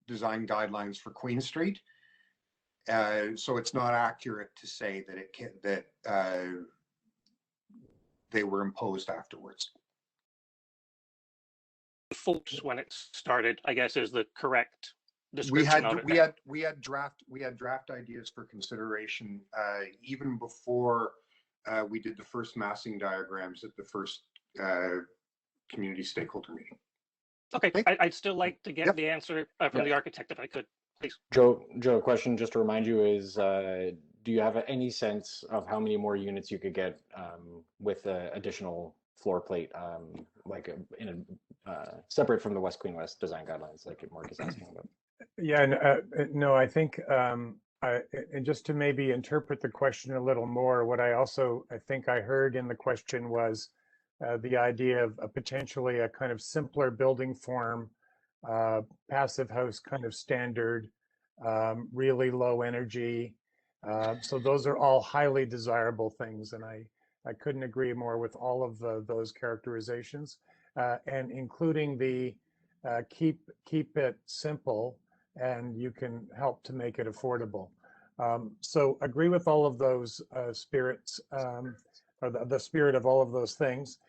design guidelines for Queen Street. So it's not accurate to say that they were imposed afterwards. Folks, when it started, I guess, is the correct description of it. We had draft ideas for consideration even before we did the first massing diagrams at the first community stakeholder meeting. Okay, I'd still like to get the answer from the architect if I could, please. Joe, question just to remind you is, do you have any sense of how many more units you could get with additional floor plate, like in separate from the West Queen West design guidelines, like Mark is asking about? Yeah, no, I think, and just to maybe interpret the question a little more, what I think I heard in the question was the idea of potentially a kind of simpler building form, passive house kind of standard, really low energy. So those are all highly desirable things, and I couldn't agree more with all of those characterizations, and including the keep it simple, and you can help to make it affordable. So agree with all of those spirits. or the spirit of all of those things.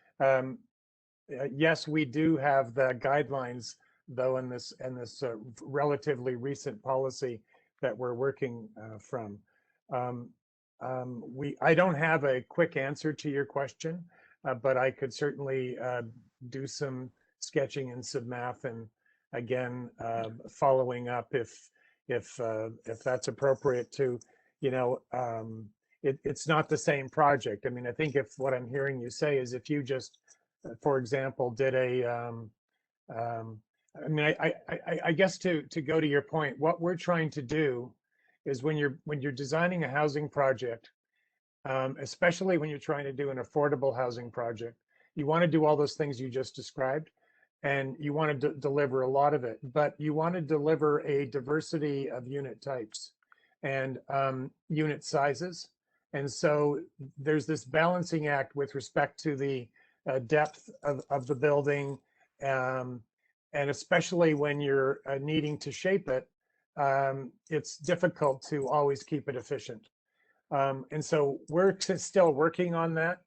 Yes, we do have the guidelines, though, in this relatively recent policy that we're working from. I don't have a quick answer to your question, but I could certainly do some sketching and some math, and again, following up if that's appropriate to, you know, it's not the same project. I mean, I think if what I'm hearing you say is if you just, for example, did a, I mean, I guess to go to your point, what we're trying to do is when you're designing a housing project, especially when you're trying to do an affordable housing project, you want to do all those things you just described, and you want to deliver a lot of it, but you want to deliver a diversity of unit types and unit sizes. And so there's this balancing act with respect to the depth of the building, and especially when you're needing to shape it, it's difficult to always keep it efficient. And so we're still working on that.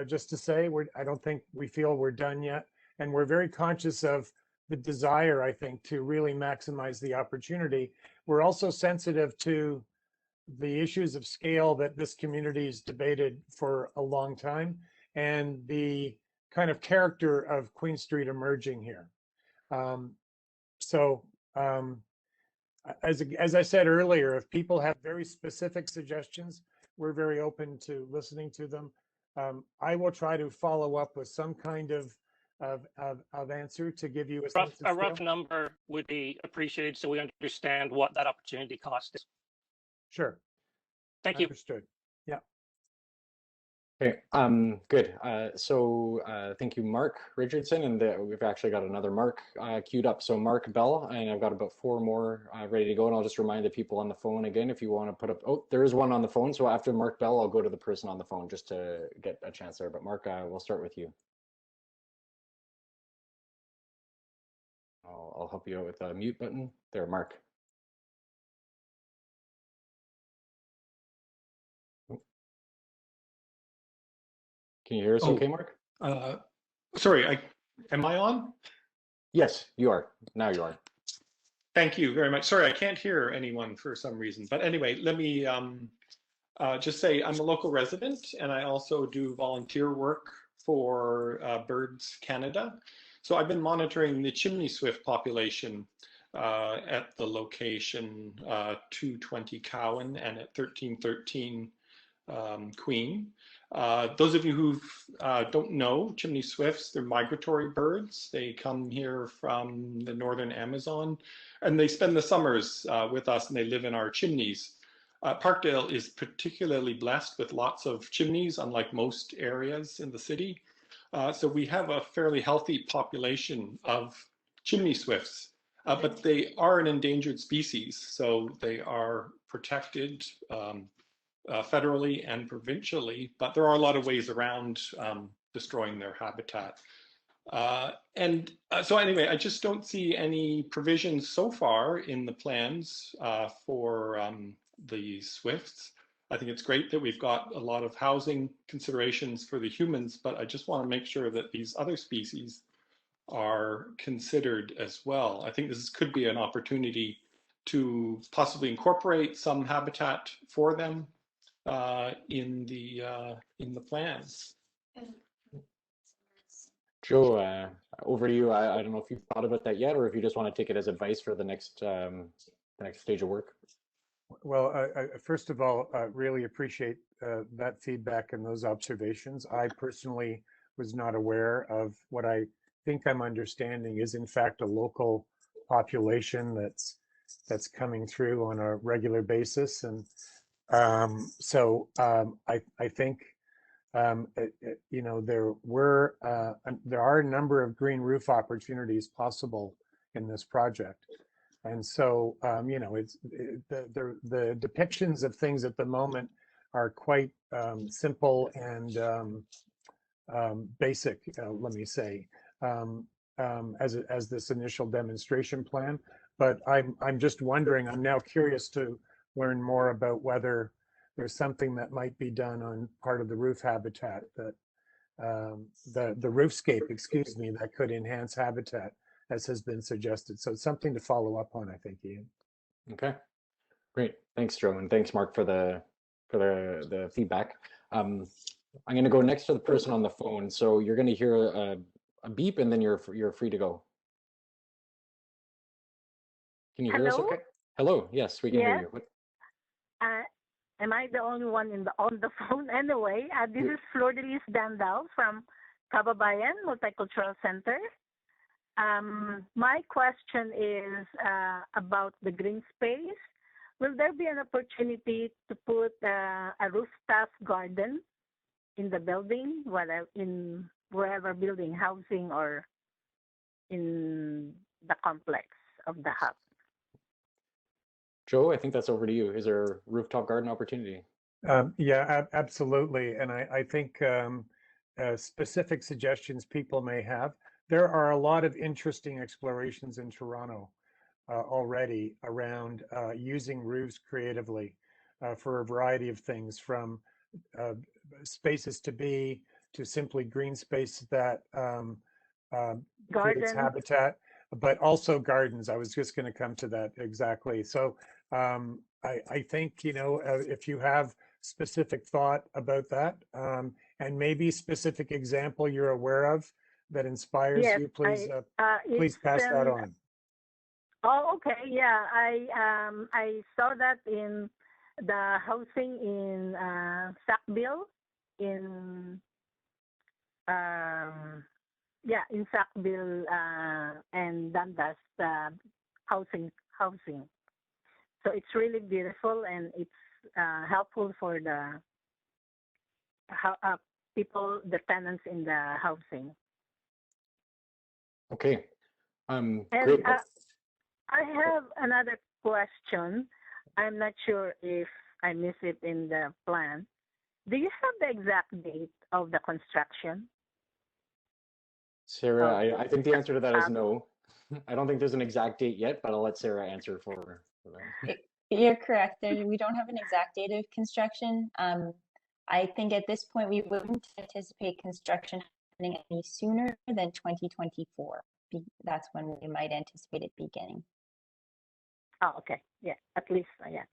Just to say, I don't think we feel we're done yet. And we're very conscious of the desire, I think, to really maximize the opportunity. We're also sensitive to the issues of scale that this community has debated for a long time, and the kind of character of Queen Street emerging here. As I said earlier, if people have very specific suggestions, we're very open to listening to them. I will try to follow up with some kind of answer to give you a rough number would be appreciated, so we understand what that opportunity cost is. Sure. Thank you. Understood. Yeah. Okay, good. Thank you, Mark Richardson, and we've actually got another Mark queued up. So Mark Bell, and I've got about 4 more ready to go, and I'll just remind the people on the phone again, if you want to put up, oh, there is one on the phone. So after Mark Bell, I'll go to the person on the phone just to get a chance there. But Mark, we'll start with you. I'll help you out with the mute button. There, Mark. Can you hear us okay, Mark? Sorry, am I on? Yes, you are. Now you are. Thank you very much. Sorry, I can't hear anyone for some reason. But anyway, let me just say I'm a local resident, and I also do volunteer work for Birds Canada. So I've been monitoring the chimney swift population at the location 220 Cowan and at 1313 Queen. Those of you who don't know chimney swifts, they're migratory birds. They come here from the northern Amazon, and they spend the summers with us, and they live in our chimneys. Parkdale is particularly blessed with lots of chimneys, unlike most areas in the city. So we have a fairly healthy population of chimney swifts, but they are an endangered species, so they are protected federally and provincially, but there are a lot of ways around destroying their habitat. So anyway, I just don't see any provisions so far in the plans for the swifts. I think it's great that we've got a lot of housing considerations for the humans, but I just want to make sure that these other species are considered as well. I think this could be an opportunity to possibly incorporate some habitat for them in the plans. Joe, over to you. I don't know if you've thought about that yet, or if you just want to take it as advice for the next stage of work. Well, first of all, really appreciate that feedback and those observations. I personally was not aware of what I think I'm understanding is in fact a local population that's coming through on a regular basis, and I think you know, there are a number of green roof opportunities possible in this project. And so, you know, the depictions of things at the moment are quite simple and basic, let me say, as this initial demonstration plan. But I'm just wondering, I'm now curious to learn more about whether there's something that might be done on part of the roof habitat that the roofscape, excuse me, that could enhance habitat, as has been suggested. So it's something to follow up on, I think, Ian. Okay, great. Thanks, Joe, and thanks, Mark, for the feedback. I'm going to go next to the person on the phone. So you're going to hear a beep, and then you're free to go. Can you hear us? Hello? Okay. Hello. Yes, we can hear Yes. you. What? Am I the only one on the phone? Anyway, this is Flor de Lis Dandao from Kababayan Multicultural Center. My question is about the green space. Will there be an opportunity to put a rooftop garden in the building, whether in wherever building, housing, or in the complex of the hub? Joe, I think that's over to you. Is there a rooftop garden opportunity? Yeah, absolutely. And I think specific suggestions people may have. There are a lot of interesting explorations in Toronto already around using roofs creatively for a variety of things, from spaces to be to simply green space that creates habitat, but also gardens. I was just going to come to that exactly. So I think, you know, if you have specific thought about that and maybe specific example you're aware of that inspires you, please please pass that on. Oh, okay. Yeah, I saw that in the housing in Sackville, in in Sackville and Dundas housing. So it's really beautiful, and it's helpful for the people, the tenants in the housing. Okay. And great. I have another question. I'm not sure if I missed it in the plan. Do you have the exact date of the construction? Sarah, I think the answer to that is no. I don't think there's an exact date yet, but I'll let Sarah answer for that. You're correct. We don't have an exact date of construction. I think at this point we wouldn't anticipate construction happening any sooner than 2024. That's when we might anticipate it beginning. Oh, okay. Yeah, at least, yeah.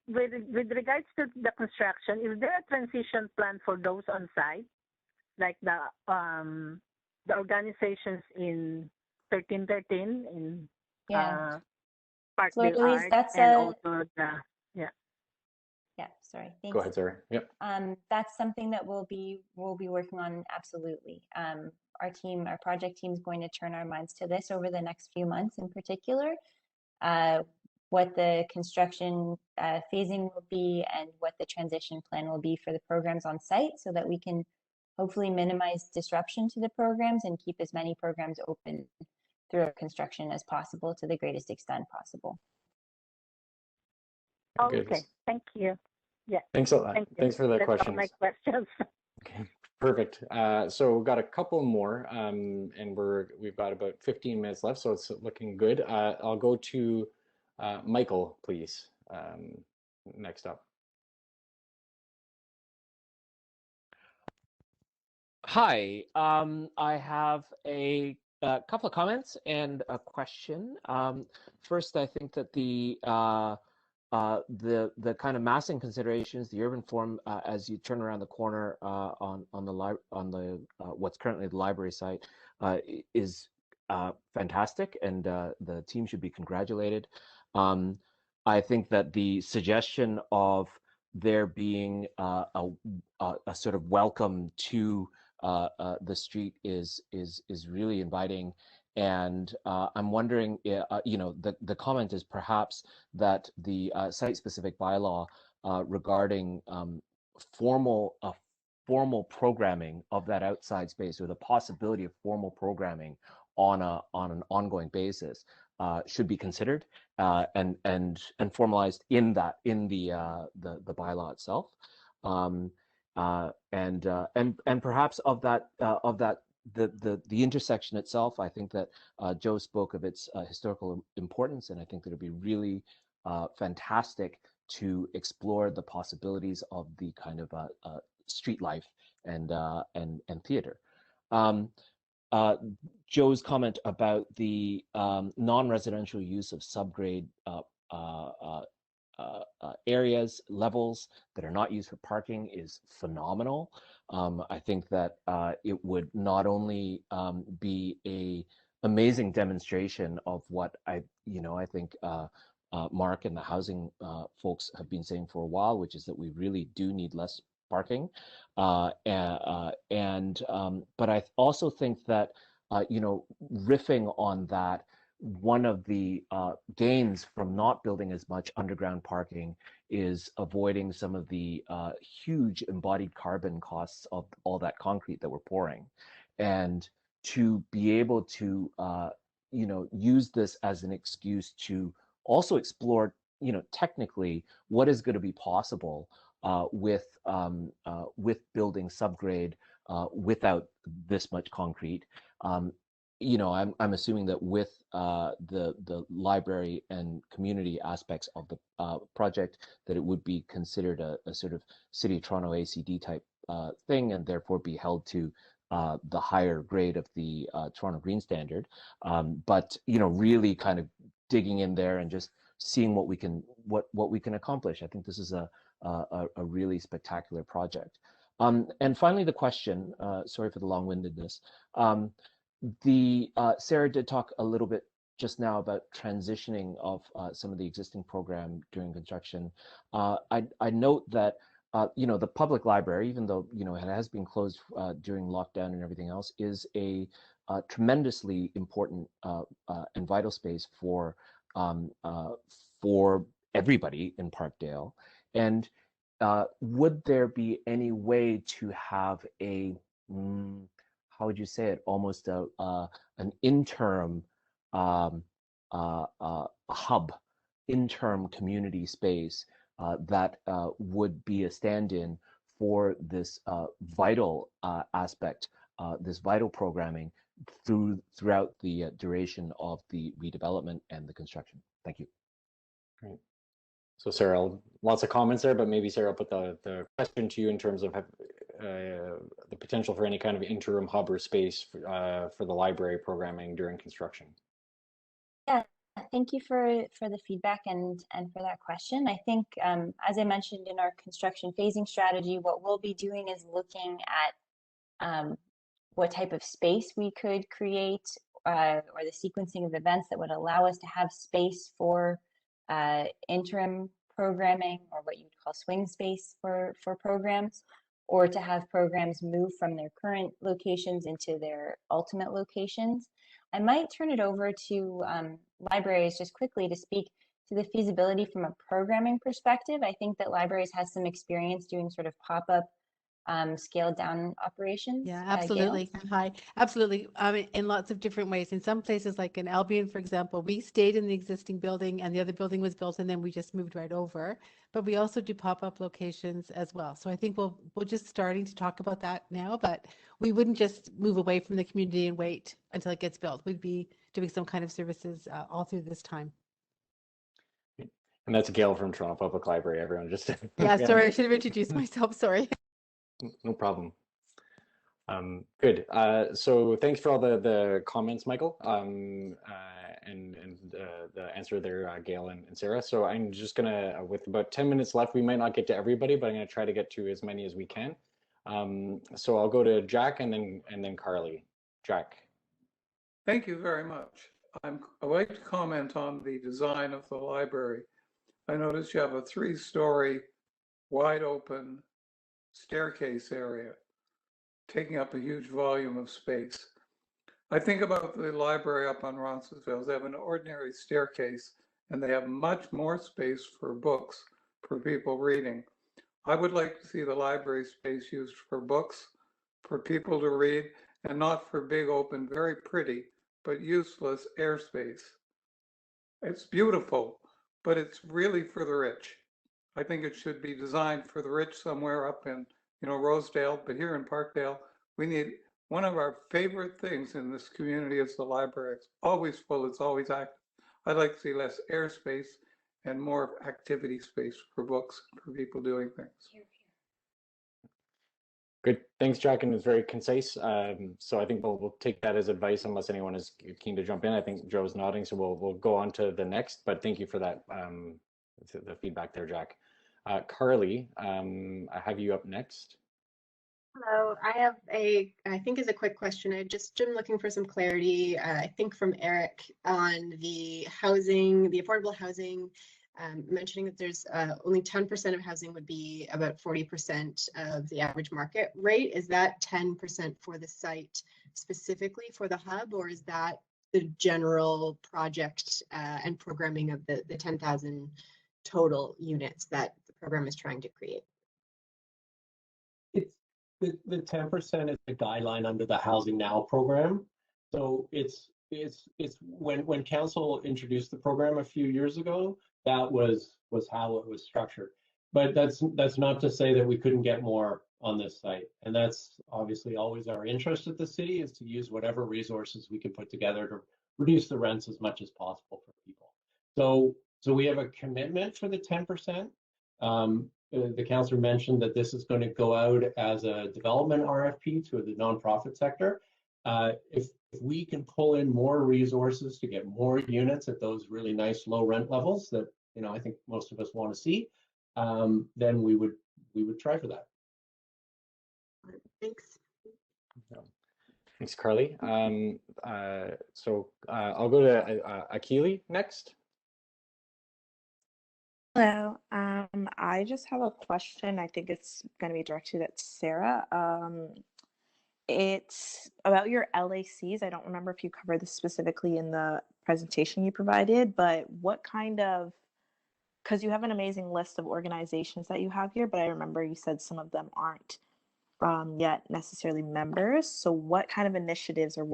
With regards to the construction, is there a transition plan for those on site, like the organizations in 1313 in Parkdale Hub, that's and also the sorry. Thanks. Go ahead, Sarah. Yep. That's something that we'll be working on, absolutely. Our project team is going to turn our minds to this over the next few months in particular, what the construction phasing will be and what the transition plan will be for the programs on site, so that we can hopefully minimize disruption to the programs and keep as many programs open through construction as possible to the greatest extent possible. Okay, thank you. Yeah. Thanks a lot. Thanks for the questions. All my questions. Okay, perfect. So we've got a couple more, and we've got about 15 minutes left, so it's looking good. I'll go to Michael, please. Next up. Hi, I have a couple of comments and a question. First, I think that the kind of massing considerations, the urban form as you turn around the corner on the what's currently the library site is fantastic, and the team should be congratulated. I think that the suggestion of there being a sort of welcome to the street is really inviting. And I'm wondering, the comment is perhaps that the site-specific bylaw regarding formal programming of that outside space, or the possibility of formal programming on an ongoing basis, should be considered and formalized in the bylaw itself, and perhaps of that the intersection itself. I think that Joe spoke of its historical importance, and I think that it'd be really fantastic to explore the possibilities of the kind of street life and theater. Joe's comment about the non-residential use of subgrade areas, levels that are not used for parking is phenomenal. I think that it would not only be a amazing demonstration of what I think Mark and the housing folks have been saying for a while, which is that we really do need less parking. But I also think that, riffing on that, one of the gains from not building as much underground parking is avoiding some of the huge embodied carbon costs of all that concrete that we're pouring. And to be able to, use this as an excuse to also explore, technically what is going to be possible with building subgrade without this much concrete. I'm assuming that with the library and community aspects of the project, that it would be considered a sort of City of Toronto ACD type thing, and therefore be held to the higher grade of the Toronto Green Standard. But really kind of digging in there and just seeing what we can accomplish. I think this is a really spectacular project. And finally, the question. Sorry for the long-windedness. Sarah did talk a little bit just now about transitioning of some of the existing program during construction. I note that the public library, even though it has been closed during lockdown and everything else, is a tremendously important and vital space for everybody in Parkdale. And would there be any way to have a how would you say it? Almost an interim hub, interim community space that would be a stand-in for this vital aspect, this vital programming throughout the duration of the redevelopment and the construction. Thank you. Great. So Sarah, lots of comments there, but maybe Sarah, I'll put the question to you in terms of the potential for any kind of interim hub or space for the library programming during construction. Yeah, thank you for the feedback and for that question. I think, as I mentioned in our construction phasing strategy, what we'll be doing is looking at what type of space we could create or the sequencing of events that would allow us to have space for interim programming, or what you would call swing space for programs, or to have programs move from their current locations into their ultimate locations. I might turn it over to libraries just quickly to speak to the feasibility from a programming perspective. I think that libraries has some experience doing sort of pop-up scaled down operations. Yeah, absolutely. Hi, absolutely. In lots of different ways. In some places, like in Albion, for example, we stayed in the existing building and the other building was built and then we just moved right over. But we also do pop-up locations as well. So I think we're just starting to talk about that now, but we wouldn't just move away from the community and wait until it gets built. We'd be doing some kind of services all through this time. And that's Gail from Toronto Public Library, everyone. Just yeah, sorry, I should have introduced myself. Sorry. No problem. Good. So thanks for all the comments, Michael, and the answer there, Gail and Sarah. So I'm just gonna, with about 10 minutes left, we might not get to everybody, but I'm gonna try to get to as many as we can. So I'll go to Jack and then Carly. Jack. Thank you very much. I'd like to comment on the design of the library. I noticed you have a 3-story wide open staircase area, taking up a huge volume of space. I think about the library up on Roncesvalles. They have an ordinary staircase and they have much more space for books, for people reading. I would like to see the library space used for books, for people to read, and not for big open, very pretty, but useless airspace. It's beautiful, but it's really for the rich. I think it should be designed for the rich somewhere up in, Rosedale, but here in Parkdale, we need, one of our favorite things in this community is the library. It's always full, it's always active. I'd like to see less airspace and more activity space for books, for people doing things. Good. Thanks, Jack, and it's very concise. So I think we'll take that as advice unless anyone is keen to jump in. I think Joe's nodding, so we'll go on to the next. But thank you for that the feedback there, Jack. Carly, I have you up next. Hello, I think is a quick question. I just been looking for some clarity, I think from Eric on the housing, the affordable housing, mentioning that there's only 10% of housing would be about 40% of the average market rate. Is that 10% for the site specifically for the hub, or is that the general project and programming of the 10,000 total units that the program is trying to create? It's the 10% is the guideline under the Housing Now program. So it's when council introduced the program a few years ago, that was how it was structured. But that's not to say that we couldn't get more on this site. And that's obviously always our interest at the city, is to use whatever resources we can put together to reduce the rents as much as possible for people. So we have a commitment for the 10%. The councillor mentioned that this is going to go out as a development RFP to the nonprofit sector. If we can pull in more resources to get more units at those really nice low rent levels that I think most of us want to see, then we would try for that. Thanks. Thanks, Carly. So I'll go to Akili next. Hello. I just have a question. I think it's going to be directed at Sarah. It's about your LACs. I don't remember if you covered this specifically in the presentation you provided, but what kind of, because you have an amazing list of organizations that you have here, but I remember you said some of them aren't yet necessarily members. So what kind of initiatives or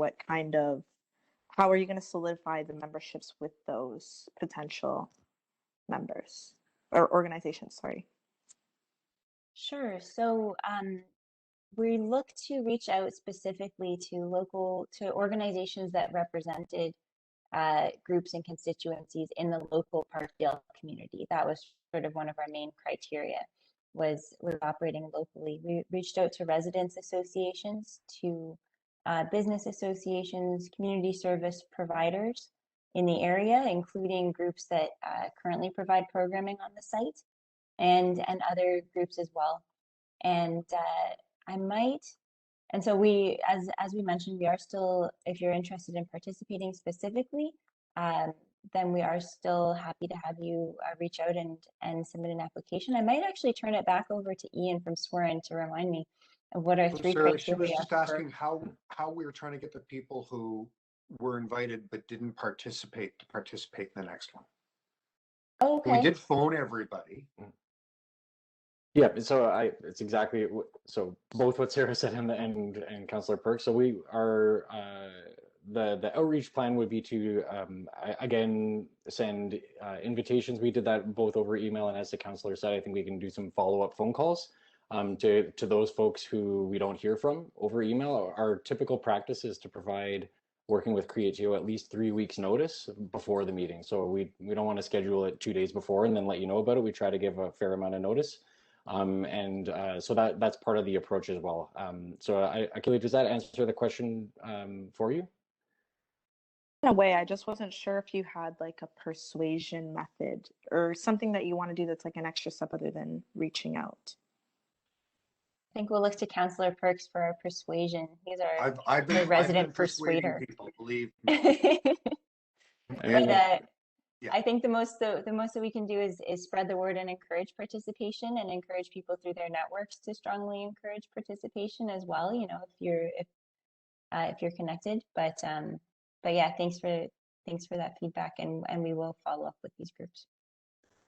how are you going to solidify the memberships with those potential members or organizations, sorry? Sure. So we look to reach out specifically to organizations that represented groups and constituencies in the local Parkdale community. That was sort of one of our main criteria, was operating locally. We reached out to residents associations, to business associations, community service providers in the area, including groups that currently provide programming on the site, and other groups as well. And so we, as we mentioned, we are still, if you're interested in participating specifically, then we are still happy to have you reach out and submit an application. I might actually turn it back over to Ian from Swerin to remind me of what our three Sarah, criteria. she was just asking how we were trying to get the people who were invited but didn't participate to participate in the next one. Okay. We did phone everybody. Yeah, so it's exactly so both what Sarah said and Councillor Perk. So we are the outreach plan would be to again send invitations. We did that both over email, and as the councillor said, I think we can do some follow-up phone calls to those folks who we don't hear from over email. Our typical practice is to provide, working with Create.to, at least 3 weeks notice before the meeting. So we don't want to schedule it 2 days before and then let you know about it. We try to give a fair amount of notice. So that's part of the approach as well. So Akili, does that answer the question for you? In a way, I just wasn't sure if you had like a persuasion method or something that you want to do that's like an extra step other than reaching out. I think we'll look to Councillor Perks for our persuasion. He's our I've been resident persuading persuader. people, believe me. But I think the most that we can do is spread the word and encourage participation, and encourage people through their networks to strongly encourage participation as well. If you're connected. But yeah, thanks for that feedback, and we will follow up with these groups.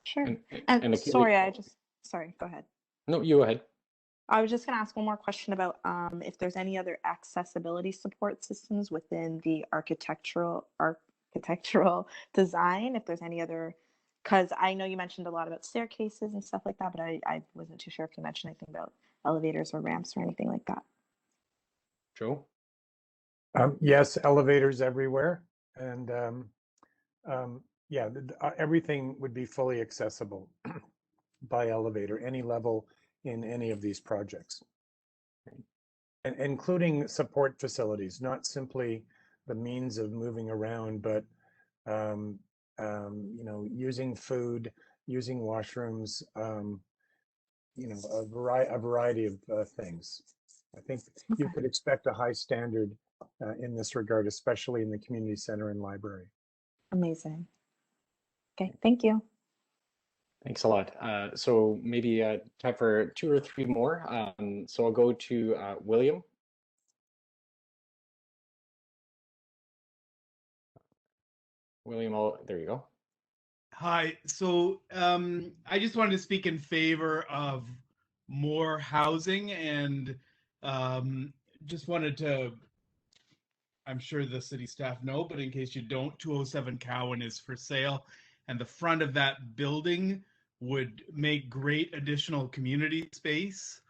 Sure. And Akili, sorry, go ahead. No, you go ahead. I was just going to ask one more question about if there's any other accessibility support systems within the architectural design, if there's any other, because I know you mentioned a lot about staircases and stuff like that, but I wasn't too sure if you mentioned anything about elevators or ramps or anything like that. Joe? Yes, elevators everywhere. And Yeah, everything would be fully accessible by elevator, any level in any of these projects. And including support facilities, not simply the means of moving around, but you know, using food, using washrooms, you know, a variety of things. I think you could expect a high standard in this regard, especially in the community center and library. Amazing. Okay, thank you. Thanks a lot. So maybe time for 2 or 3 more. So I'll go to William. William, there you go. Hi. So I just wanted to speak in favor of more housing and just wanted to, I'm sure the city staff know, but in case you don't, 207 Cowan is for sale, and the front of that building would make great additional community space,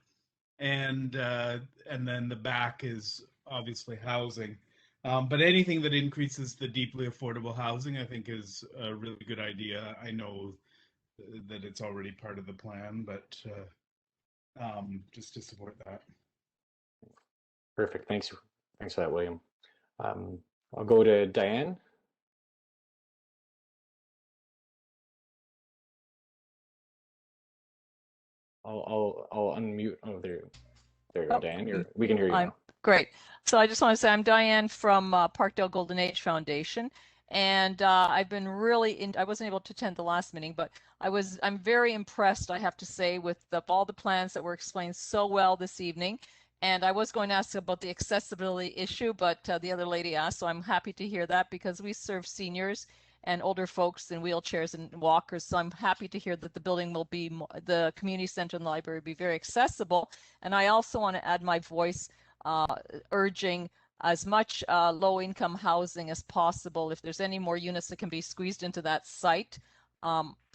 and then the back is obviously housing. But anything that increases the deeply affordable housing, I think, is a really good idea. I know that it's already part of the plan, but just to support that. Perfect. Thanks for that, William. I'll go to Diane. I'll unmute. Oh, there you go, Diane. We can hear you now. Great. So I just want to say I'm Diane from Parkdale Golden Age Foundation, and I've been really I wasn't able to attend the last meeting, but I'm very impressed, I have to say, with all the plans that were explained so well this evening. And I was going to ask about the accessibility issue, but the other lady asked, so I'm happy to hear that, because we serve seniors and older folks in wheelchairs and walkers. So I'm happy to hear that the building will be, the community center and the library will be very accessible. And I also want to add my voice urging as much low-income housing as possible. If there's any more units that can be squeezed into that site,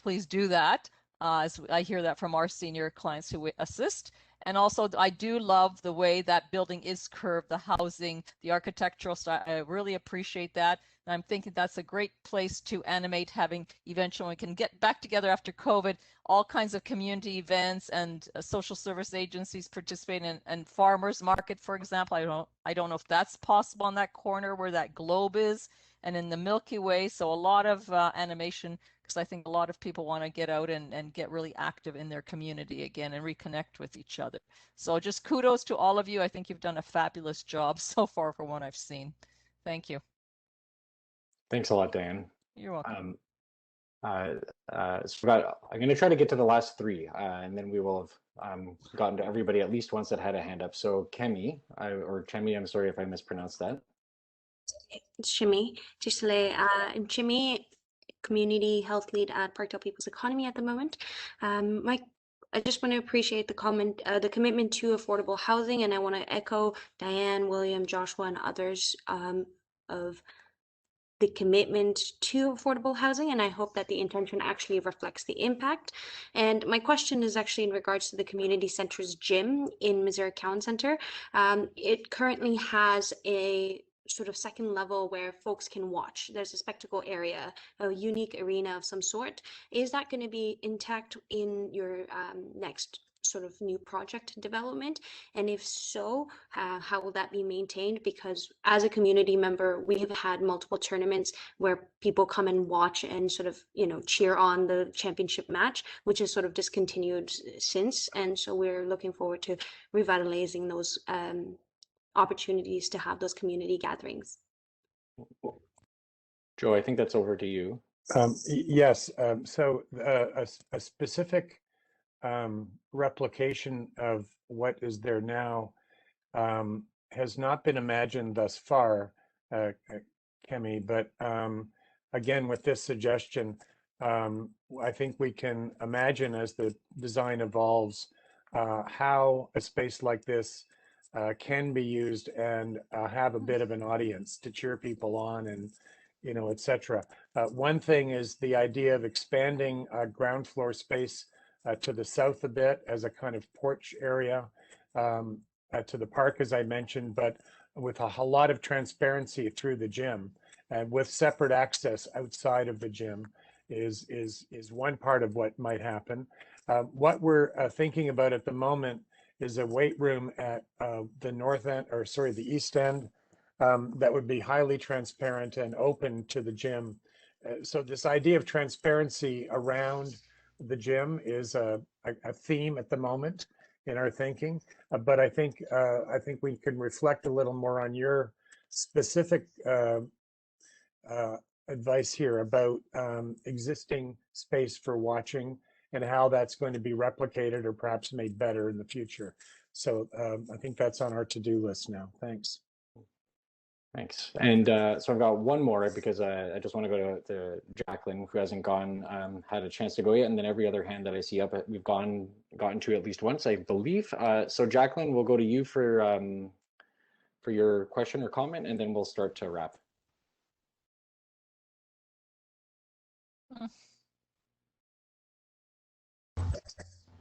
please do that. As I hear that from our senior clients who assist. And also, I do love the way that building is curved, the housing, the architectural style. I really appreciate that. And I'm thinking that's a great place to animate, having eventually we can get back together after COVID, all kinds of community events and social service agencies participating in, and farmers market, for example. I don't know if that's possible on that corner where that globe is, and in the Milky Way. So a lot of animation, because I think a lot of people want to get out and get really active in their community again and reconnect with each other. So just kudos to all of you. I think you've done a fabulous job so far from what I've seen. Thank you. Thanks a lot, Diane. You're welcome. I'm going to try to get to the last 3, and then we will have gotten to everybody at least once that had a hand up. So Kemi, or Chemi, I'm sorry if I mispronounced that. It's Shimi. I'm Shimi, Community Health Lead at Parkdale People's Economy at the moment. I just want to appreciate the commitment to affordable housing, and I want to echo Diane, William, Joshua, and others of the commitment to affordable housing, and I hope that the intention actually reflects the impact. And my question is actually in regards to the community center's gym in Missouri Cowan Center. It currently has a sort of second level where folks can watch. There's a spectacle area, a unique arena of some sort. Is that going to be intact in your next sort of new project development? And if so, how will that be maintained? Because as a community member, we have had multiple tournaments where people come and watch and sort of, you know, cheer on the championship match, which is sort of discontinued since. And so we're looking forward to revitalizing those opportunities to have those community gatherings. Joe, I think that's over to you. Yes, so a specific replication of what is there now has not been imagined thus far, Kemi, but again, with this suggestion, I think we can imagine as the design evolves how a space like this can be used and have a bit of an audience to cheer people on and, you know, etc. One thing is the idea of expanding ground floor space to the south a bit as a kind of porch area to the park, as I mentioned, but with a lot of transparency through the gym. and with separate access outside of the gym is one part of what might happen. What we're thinking about at the moment is a weight room at the north end, or sorry, the east end, that would be highly transparent and open to the gym. So this idea of transparency around the gym is a theme at the moment in our thinking. But I think we can reflect a little more on your specific advice here about existing space for watching and how that's going to be replicated or perhaps made better in the future. So I think that's on our to-do list now. Thanks. Thanks. And so I've got one more because I just want to go to Jacqueline, who hasn't had a chance to go yet. And then every other hand that I see up, we've gotten to at least once, I believe. So Jacqueline, we'll go to you for your question or comment, and then we'll start to wrap.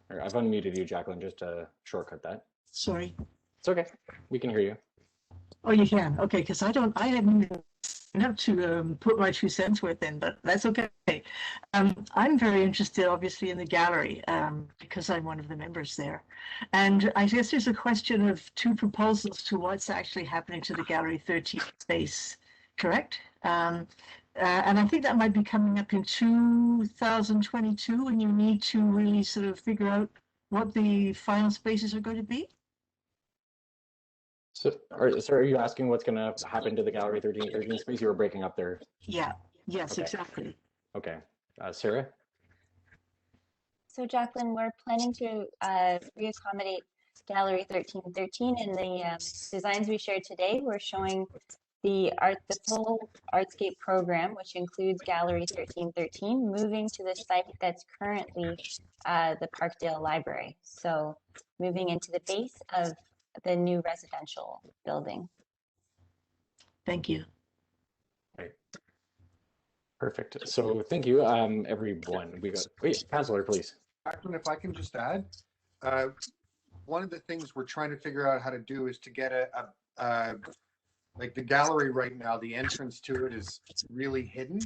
I've unmuted you, Jacqueline, just to shortcut that. Sorry. It's okay. We can hear you. Oh, you can? Okay, because I haven't have to put my 2 cents worth in, but that's okay. I'm very interested, obviously, in the gallery because I'm one of the members there. And I guess there's a question of 2 proposals to what's actually happening to the Gallery 13 space, correct? And I think that might be coming up in 2022, and you need to really sort of figure out what the final spaces are going to be. So are you asking what's going to happen to the Gallery 1313 space? You were breaking up there. Yeah. Yes, Okay. exactly. Okay. Sarah? So Jacqueline, we're planning to reaccommodate Gallery 1313 in the designs we shared today. We're showing the full Artscape program, which includes Gallery 1313, moving to the site that's currently the Parkdale Library. So moving into the base of the new residential building. Thank you. Right. Perfect. So thank you, everyone. Wait, Councillor, please. Jacqueline, if I can just add, one of the things we're trying to figure out how to do is to get like the gallery right now, the entrance to it is really hidden.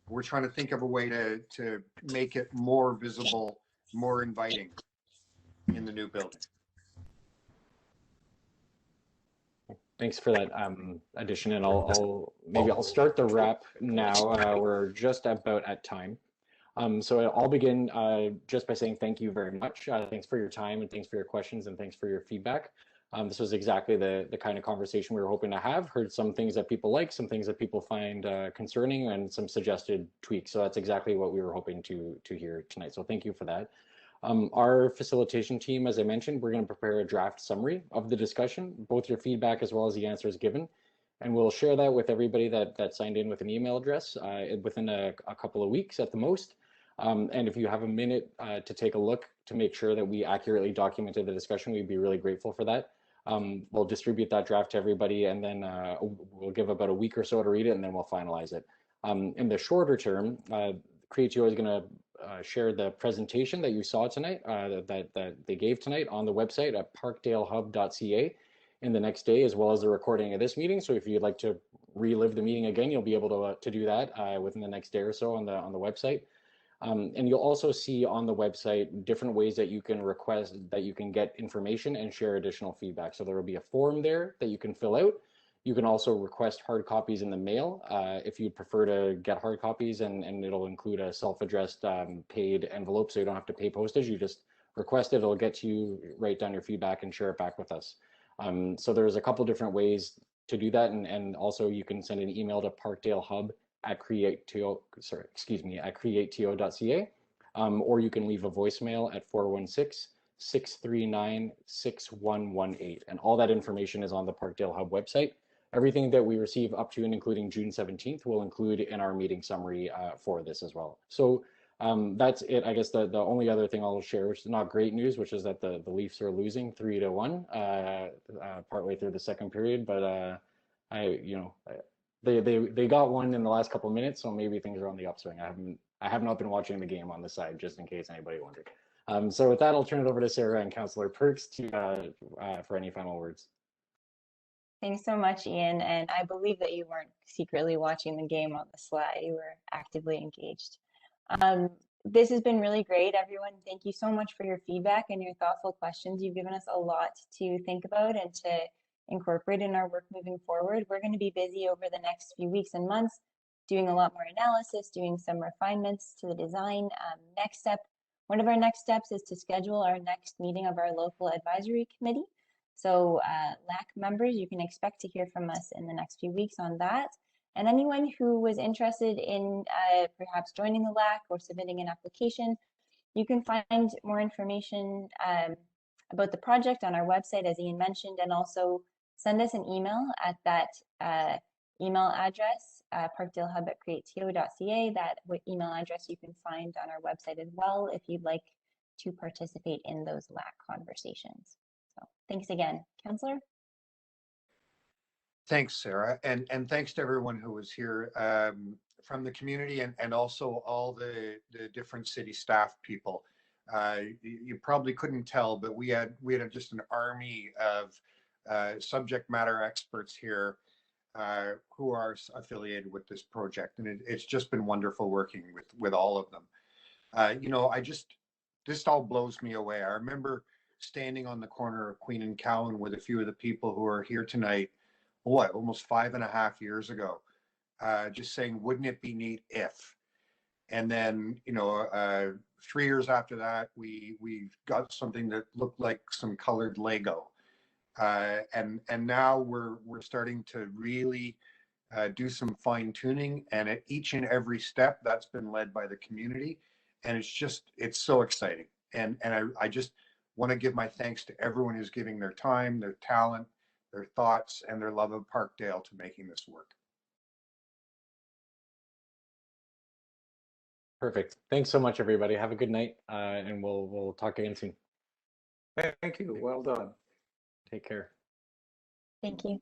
We're trying to think of a way to make it more visible, more inviting in the new building. Thanks for that addition, and I'll start the wrap now. We're just about at time. So I'll begin just by saying thank you very much. Thanks for your time, and thanks for your questions, and thanks for your feedback. This was exactly the kind of conversation we were hoping to have. Heard some things that people like, some things that people find concerning, and some suggested tweaks. So that's exactly what we were hoping to hear tonight. So thank you for that. Our facilitation team, as I mentioned, we're going to prepare a draft summary of the discussion, both your feedback as well as the answers given. And we'll share that with everybody that signed in with an email address within a couple of weeks at the most. And if you have a minute to take a look to make sure that we accurately documented the discussion, we'd be really grateful for that. We'll distribute that draft to everybody, and then we'll give about a week or so to read it, and then we'll finalize it. In the shorter term, Creatio is going to share the presentation that you saw tonight, that they gave tonight on the website at parkdalehub.ca in the next day, as well as the recording of this meeting. So if you'd like to relive the meeting again, you'll be able to do that within the next day or so on the website. And you'll also see on the website different ways that you can request, that you can get information and share additional feedback. So there will be a form there that you can fill out. You can also request hard copies in the mail if you prefer to get hard copies, and it'll include a self-addressed paid envelope, so you don't have to pay postage. You just request it, it'll get to you, write down your feedback and share it back with us. So there's a couple different ways to do that, and also you can send an email to parkdalehub@creatio.ca, or you can leave a voicemail at 416-639-6118, and all that information is on the Parkdale Hub website. Everything that we receive up to and including June 17th will include in our meeting summary for this as well. So that's it. I guess the only other thing I'll share, which is not great news, which is that the Leafs are losing 3-1 partway through the second period. But they got one in the last couple of minutes, so maybe things are on the upswing. I have not been watching the game on the side, just in case anybody wondered. So with that, I'll turn it over to Sarah and Councillor Perks for any final words. Thanks so much, Ian. And I believe that you weren't secretly watching the game on the slide. You were actively engaged. This has been really great, everyone. Thank you so much for your feedback and your thoughtful questions. You've given us a lot to think about and to incorporate in our work moving forward. We're going to be busy over the next few weeks and months, doing a lot more analysis, doing some refinements to the design. One of our next steps is to schedule our next meeting of our local advisory committee. So LAC members, you can expect to hear from us in the next few weeks on that. And anyone who was interested in perhaps joining the LAC or submitting an application, you can find more information about the project on our website, as Ian mentioned, and also send us an email at that email address, parkdalehub@createto.ca. That email address you can find on our website as well if you'd like to participate in those LAC conversations. So thanks again, Councillor. Thanks, Sarah, and thanks to everyone who was here from the community and also all the different city staff people. You probably couldn't tell, but we had just an army of subject matter experts here who are affiliated with this project, and it's just been wonderful working with all of them. You know, this all blows me away. I remember standing on the corner of Queen and Cowan with a few of the people who are here tonight, almost 5.5 years ago, just saying, wouldn't it be neat if? And then, you know, 3 years after that, we got something that looked like some colored Lego. And now we're starting to really do some fine tuning, and at each and every step that's been led by the community. And it's so exciting. And I just want to give my thanks to everyone who's giving their time, their talent, their thoughts, and their love of Parkdale to making this work. Perfect. Thanks so much, everybody. Have a good night, and we'll talk again soon. Thank you. Well done. Take care. Thank you.